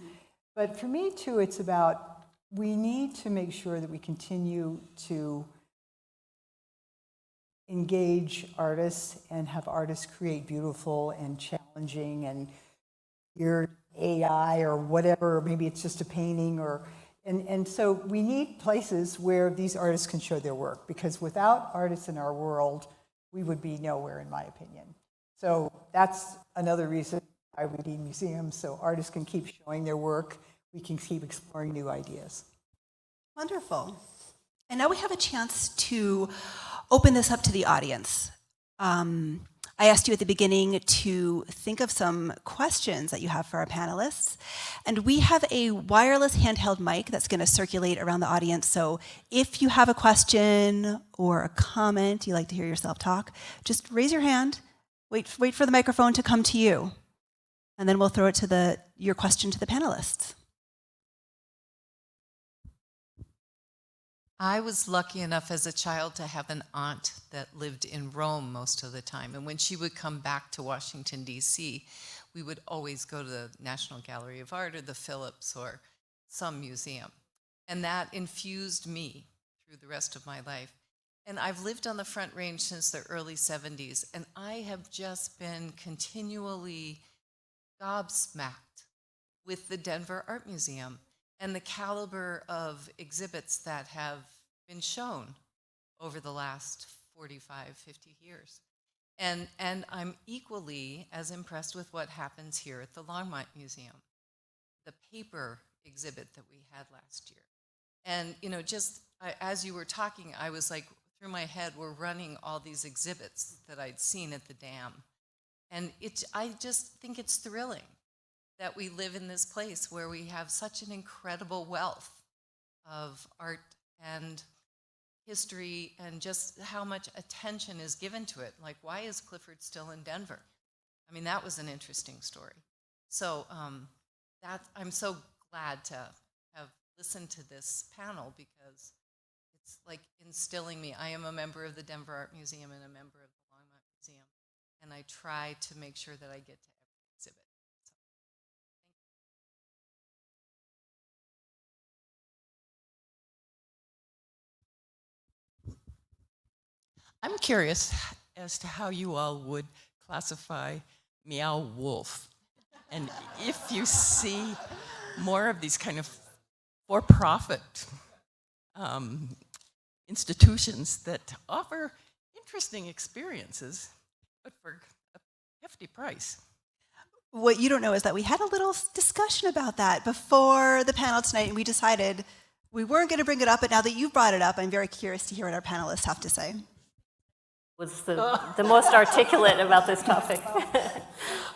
Speaker 4: But for me, too, it's about, we need to make sure that we continue to engage artists and have artists create beautiful and challenging and weird AI or whatever, maybe it's just a painting or, and so we need places where these artists can show their work, because without artists in our world, we would be nowhere, in my opinion. So that's another reason why we need museums, so artists can keep showing their work, we can keep exploring new ideas.
Speaker 2: Wonderful. And now we have a chance to open this up to the audience. I asked you at the beginning to think of some questions that you have for our panelists. And we have a wireless handheld mic that's going to circulate around the audience. So if you have a question or a comment, you like to hear yourself talk, just raise your hand, wait for the microphone to come to you. And then we'll throw it to your question to the panelists.
Speaker 6: I was lucky enough as a child to have an aunt that lived in Rome most of the time. And when she would come back to Washington, D.C., we would always go to the National Gallery of Art or the Phillips or some museum. And that infused me through the rest of my life. And I've lived on the Front Range since the early 70s, and I have just been continually gobsmacked with the Denver Art Museum and the caliber of exhibits that have been shown over the last 45, 50 years. And I'm equally as impressed with what happens here at the Longmont Museum, the paper exhibit that we had last year. And, as you were talking, I was like, through my head, we're running all these exhibits that I'd seen at the dam. And I just think it's thrilling that we live in this place where we have such an incredible wealth of art and history and just how much attention is given to it. Like, why is Clifford still in Denver? I mean, that was an interesting story. So I'm so glad to have listened to this panel, because it's like instilling me. I am a member of the Denver Art Museum and a member of the Longmont Museum, and I try to make sure that I get to every exhibit.
Speaker 7: I'm curious as to how you all would classify Meow Wolf. And if you see more of these kind of for-profit institutions that offer interesting experiences, but for a hefty price.
Speaker 2: What you don't know is that we had a little discussion about that before the panel tonight, and we decided we weren't going to bring it up, but now that you've brought it up, I'm very curious to hear what our panelists have to say.
Speaker 5: was the most articulate about this topic.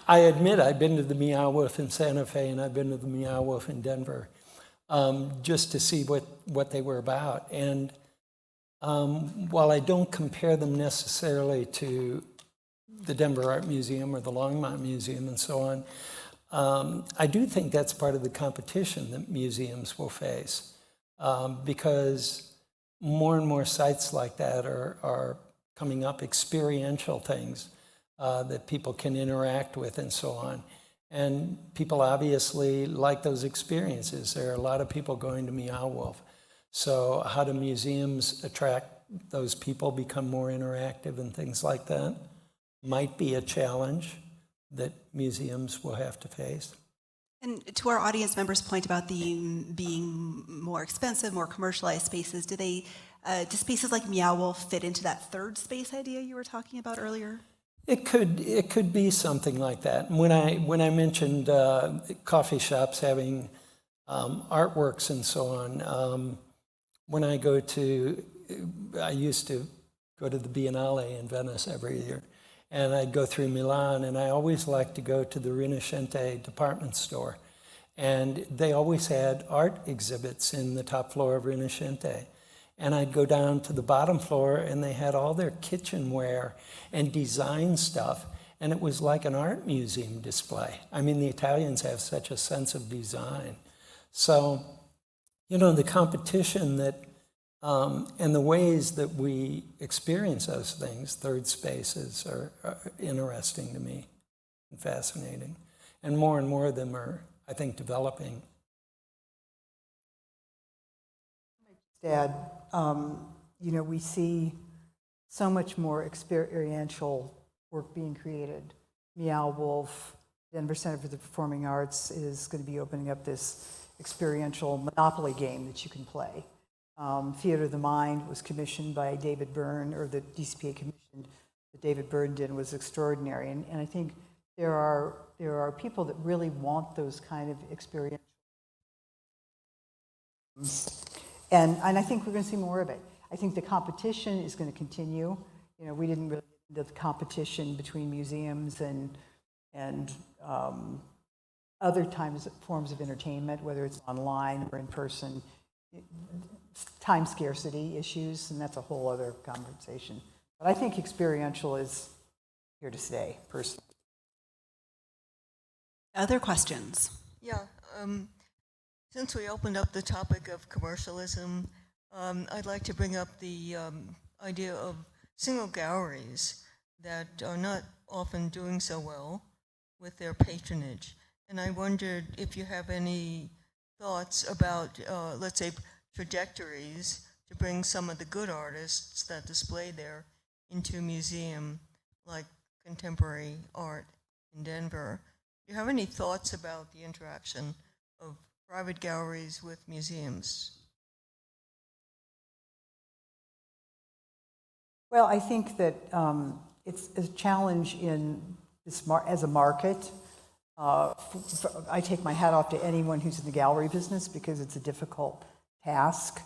Speaker 3: I admit I've been to the Meow Wolf in Santa Fe and I've been to the Meow Wolf in Denver, just to see what they were about. And while I don't compare them necessarily to the Denver Art Museum or the Longmont Museum and so on, I do think that's part of the competition that museums will face, because more and more sites like that are coming up, experiential things that people can interact with and so on. And people obviously like those experiences. There are a lot of people going to Meow Wolf. So how do museums attract those people, become more interactive and things like that? Might be a challenge that museums will have to face.
Speaker 2: And to our audience members' point about the being more expensive, more commercialized spaces, do spaces like Meow Wolf fit into that third space idea you were talking about earlier?
Speaker 3: It could be something like that. And when I mentioned coffee shops having artworks and so on, when I used to go to the Biennale in Venice every year, and I'd go through Milan, and I always liked to go to the Rinascente department store, and they always had art exhibits in the top floor of Rinascente. And I'd go down to the bottom floor and they had all their kitchenware and design stuff. And it was like an art museum display. I mean, the Italians have such a sense of design. So, the competition that, and the ways that we experience those things, third spaces, are interesting to me and fascinating. And more of them are, I think, developing.
Speaker 4: Dad, we see so much more experiential work being created. Meow Wolf, Denver Center for the Performing Arts is going to be opening up this experiential Monopoly game that you can play. Theater of the Mind was commissioned by David Byrne, or the DCPA commissioned that David Byrne did, was extraordinary. And I think there are people that really want those kind of experiential. And I think we're going to see more of it. I think the competition is going to continue. We didn't really get into the competition between museums and other forms of entertainment, whether it's online or in person. Time scarcity issues, and that's a whole other conversation. But I think experiential is here to stay, personally.
Speaker 2: Other questions?
Speaker 8: Yeah. Since we opened up the topic of commercialism, I'd like to bring up the idea of single galleries that are not often doing so well with their patronage. And I wondered if you have any thoughts about, let's say, trajectories to bring some of the good artists that display there into a museum like contemporary art in Denver. Do you have any thoughts about the interaction of private galleries with museums?
Speaker 4: Well, I think that it's a challenge in this as a market. I take my hat off to anyone who's in the gallery business because it's a difficult task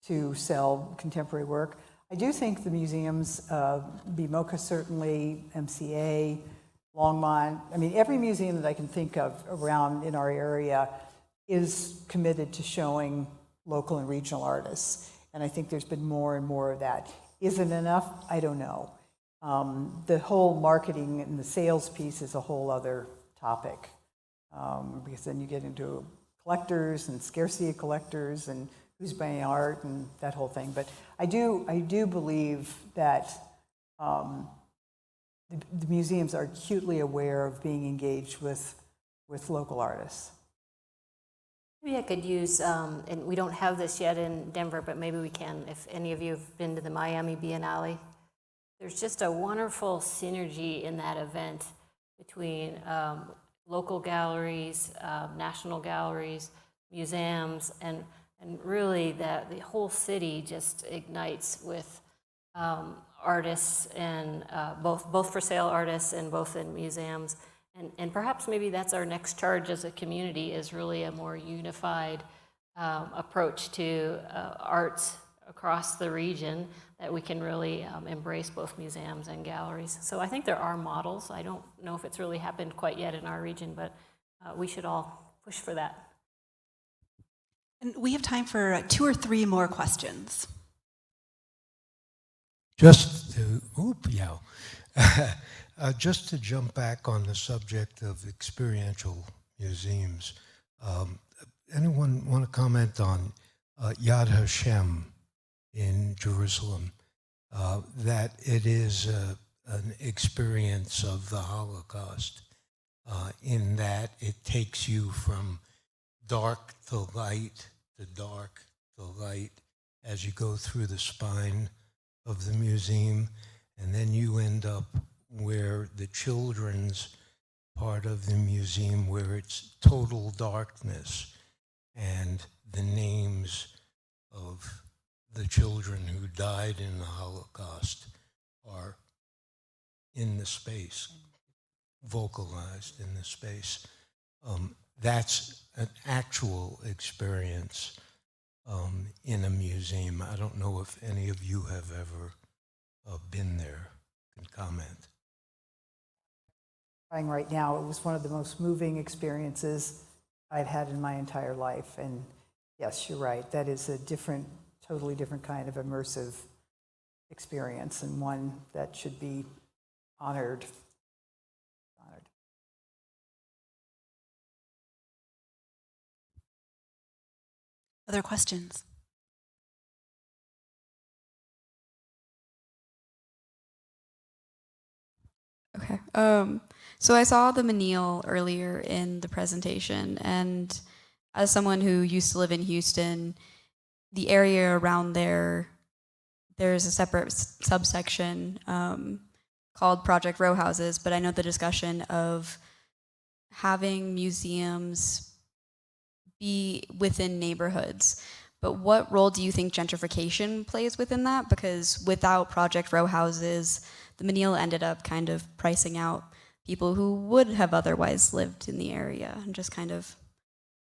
Speaker 4: to sell contemporary work. I do think the museums, BMOCA certainly, MCA, Longmont, every museum that I can think of around in our area is committed to showing local and regional artists. And I think there's been more and more of that. Is it enough? I don't know. The whole marketing and the sales piece is a whole other topic, because then you get into collectors and scarcity of collectors and who's buying art and that whole thing. But I do believe that the museums are acutely aware of being engaged with local artists.
Speaker 5: Maybe I could use, and we don't have this yet in Denver, but maybe we can, if any of you have been to the Miami Biennale. There's just a wonderful synergy in that event between local galleries, national galleries, museums, and really that the whole city just ignites with artists, and both for sale artists and both in museums. And perhaps maybe that's our next charge as a community, is really a more unified approach to arts across the region that we can really embrace both museums and galleries. So I think there are models. I don't know if it's really happened quite yet in our region, but we should all push for that.
Speaker 2: And we have time for 2 or 3 more questions.
Speaker 9: Just to, just to jump back on the subject of experiential museums, anyone want to comment on Yad Hashem in Jerusalem? That it is an experience of the Holocaust, in that it takes you from dark to light to dark to light as you go through the spine of the museum, and then you end up where the children's part of the museum, where it's total darkness, and the names of the children who died in the Holocaust are in the space, vocalized in the space. That's an actual experience in a museum. I don't know if any of you have ever been there, can comment.
Speaker 4: Right now, it was one of the most moving experiences I've had in my entire life. And yes, you're right. That is a totally different kind of immersive experience, and one that should be honored.
Speaker 2: Other questions?
Speaker 10: Okay. So I saw the Menil earlier in the presentation, and as someone who used to live in Houston, the area around there's a separate subsection called Project Row Houses, but I know the discussion of having museums be within neighborhoods. But what role do you think gentrification plays within that? Because without Project Row Houses, the Menil ended up kind of pricing out people who would have otherwise lived in the area, and just kind of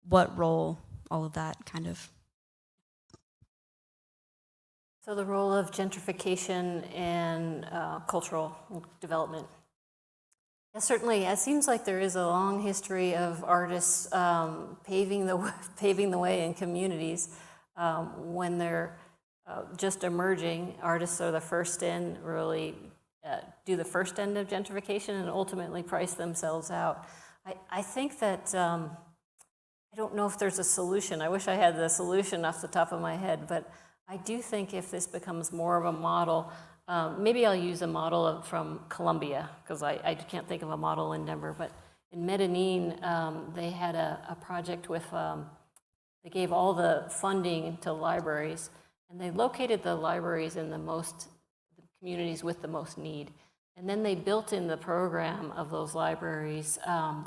Speaker 10: what role all of that kind of.
Speaker 5: So the role of gentrification and cultural development. Yeah, certainly, it seems like there is a long history of artists paving the way in communities when they're just emerging. Artists are the first in, really do the first end of gentrification and ultimately price themselves out. I think that, I don't know if there's a solution. I wish I had the solution off the top of my head, but I do think if this becomes more of a model, maybe I'll use a model from Colombia, because I can't think of a model in Denver, but in Medellin, they had a project with, they gave all the funding to libraries, and they located the libraries in the communities with the most need. And then they built in the program of those libraries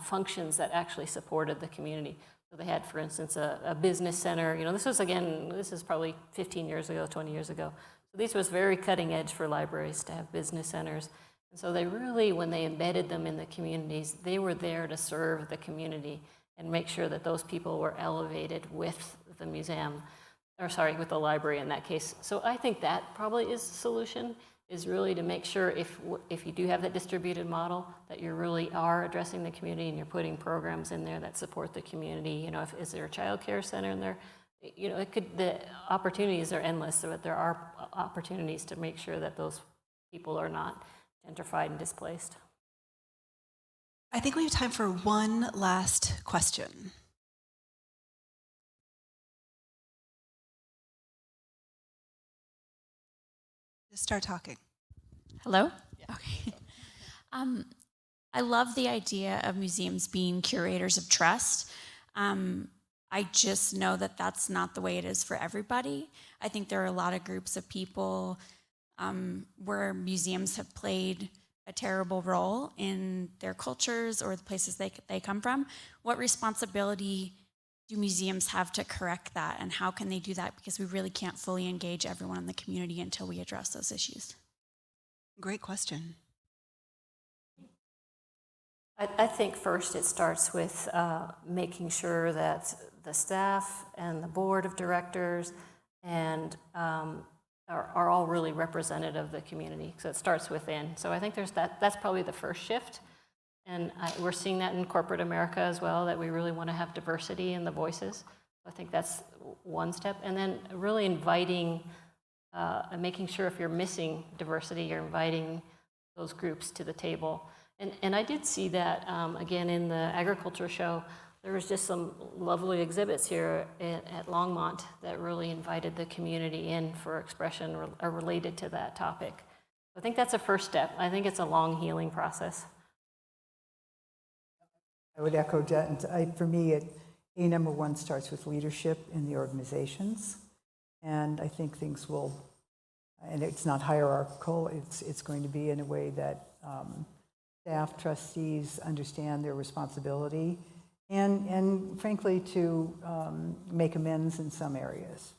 Speaker 5: functions that actually supported the community. So they had, for instance, a business center. You know, this is probably 15 years ago, 20 years ago. So this was very cutting edge for libraries to have business centers. And so they really, when they embedded them in the communities, they were there to serve the community and make sure that those people were elevated with the museum, or sorry, with the library in that case. So I think that probably is the solution, is really to make sure if you do have that distributed model, that you really are addressing the community and you're putting programs in there that support the community. You know, is there a child care center in there? You know, the opportunities are endless, but there are opportunities to make sure that those people are not gentrified and displaced.
Speaker 2: I think we have time for one last question. Just start talking.
Speaker 11: Hello? Yeah. Okay. I love the idea of museums being curators of trust. I just know that that's not the way it is for everybody. I think there are a lot of groups of people where museums have played a terrible role in their cultures or the places they come from. What responsibility do museums have to correct that, and how can they do that? Because we really can't fully engage everyone in the community until we address those issues.
Speaker 2: Great question.
Speaker 5: I think first it starts with making sure that the staff and the board of directors and are all really representative of the community. So it starts within. So I think that's probably the first shift. And we're seeing that in corporate America as well, that we really want to have diversity in the voices. I think that's one step. And then really inviting and making sure if you're missing diversity, you're inviting those groups to the table. And I did see that, again, in the agriculture show. There was just some lovely exhibits here at Longmont that really invited the community in for expression related to that topic. I think that's a first step. I think it's a long healing process.
Speaker 4: I would echo that. And for me, number one starts with leadership in the organizations. And I think things will, and it's not hierarchical, it's going to be in a way that staff, trustees understand their responsibility. And frankly, to make amends in some areas.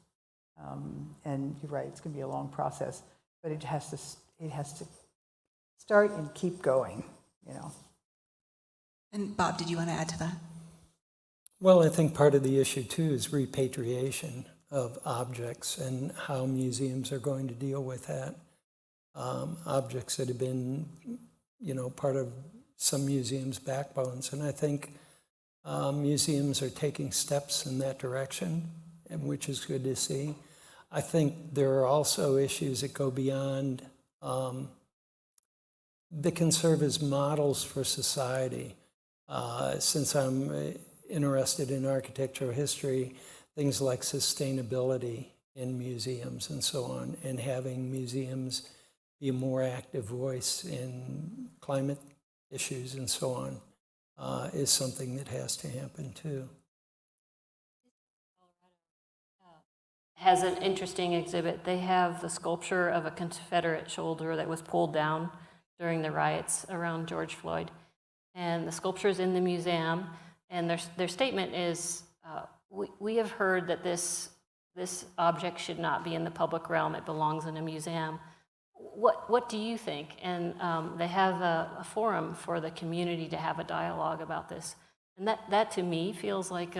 Speaker 4: And you're right, it's going to be a long process, but it has to start and keep going, you know.
Speaker 2: And Bob, did you want to add to that?
Speaker 3: Well, I think part of the issue too is repatriation of objects and how museums are going to deal with that. Objects that have been, part of some museums' backbones, and I think museums are taking steps in that direction, and which is good to see. I think there are also issues that go beyond that can serve as models for society. Since I'm interested in architectural history, things like sustainability in museums and so on, and having museums be a more active voice in climate issues and so on. Is something that has to happen too.
Speaker 5: Has an interesting exhibit. They have the sculpture of a Confederate shoulder that was pulled down during the riots around George Floyd. And the sculpture is in the museum, and their statement is, we have heard that this object should not be in the public realm, it belongs in a museum. What do you think? And they have a forum for the community to have a dialogue about this. And that to me feels like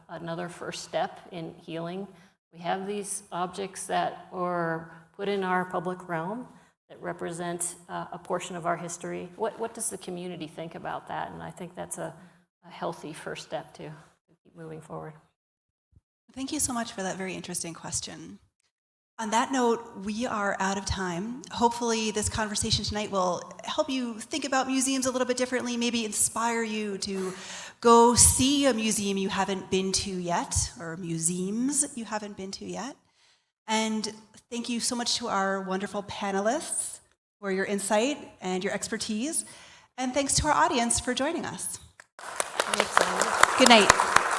Speaker 5: another first step in healing. We have these objects that are put in our public realm that represent a portion of our history. What does the community think about that? And I think that's a healthy first step to keep moving forward.
Speaker 2: Thank you so much for that very interesting question. On that note, we are out of time. Hopefully this conversation tonight will help you think about museums a little bit differently, maybe inspire you to go see a museum you haven't been to yet, or museums you haven't been to yet. And thank you so much to our wonderful panelists for your insight and your expertise. And thanks to our audience for joining us. Good night.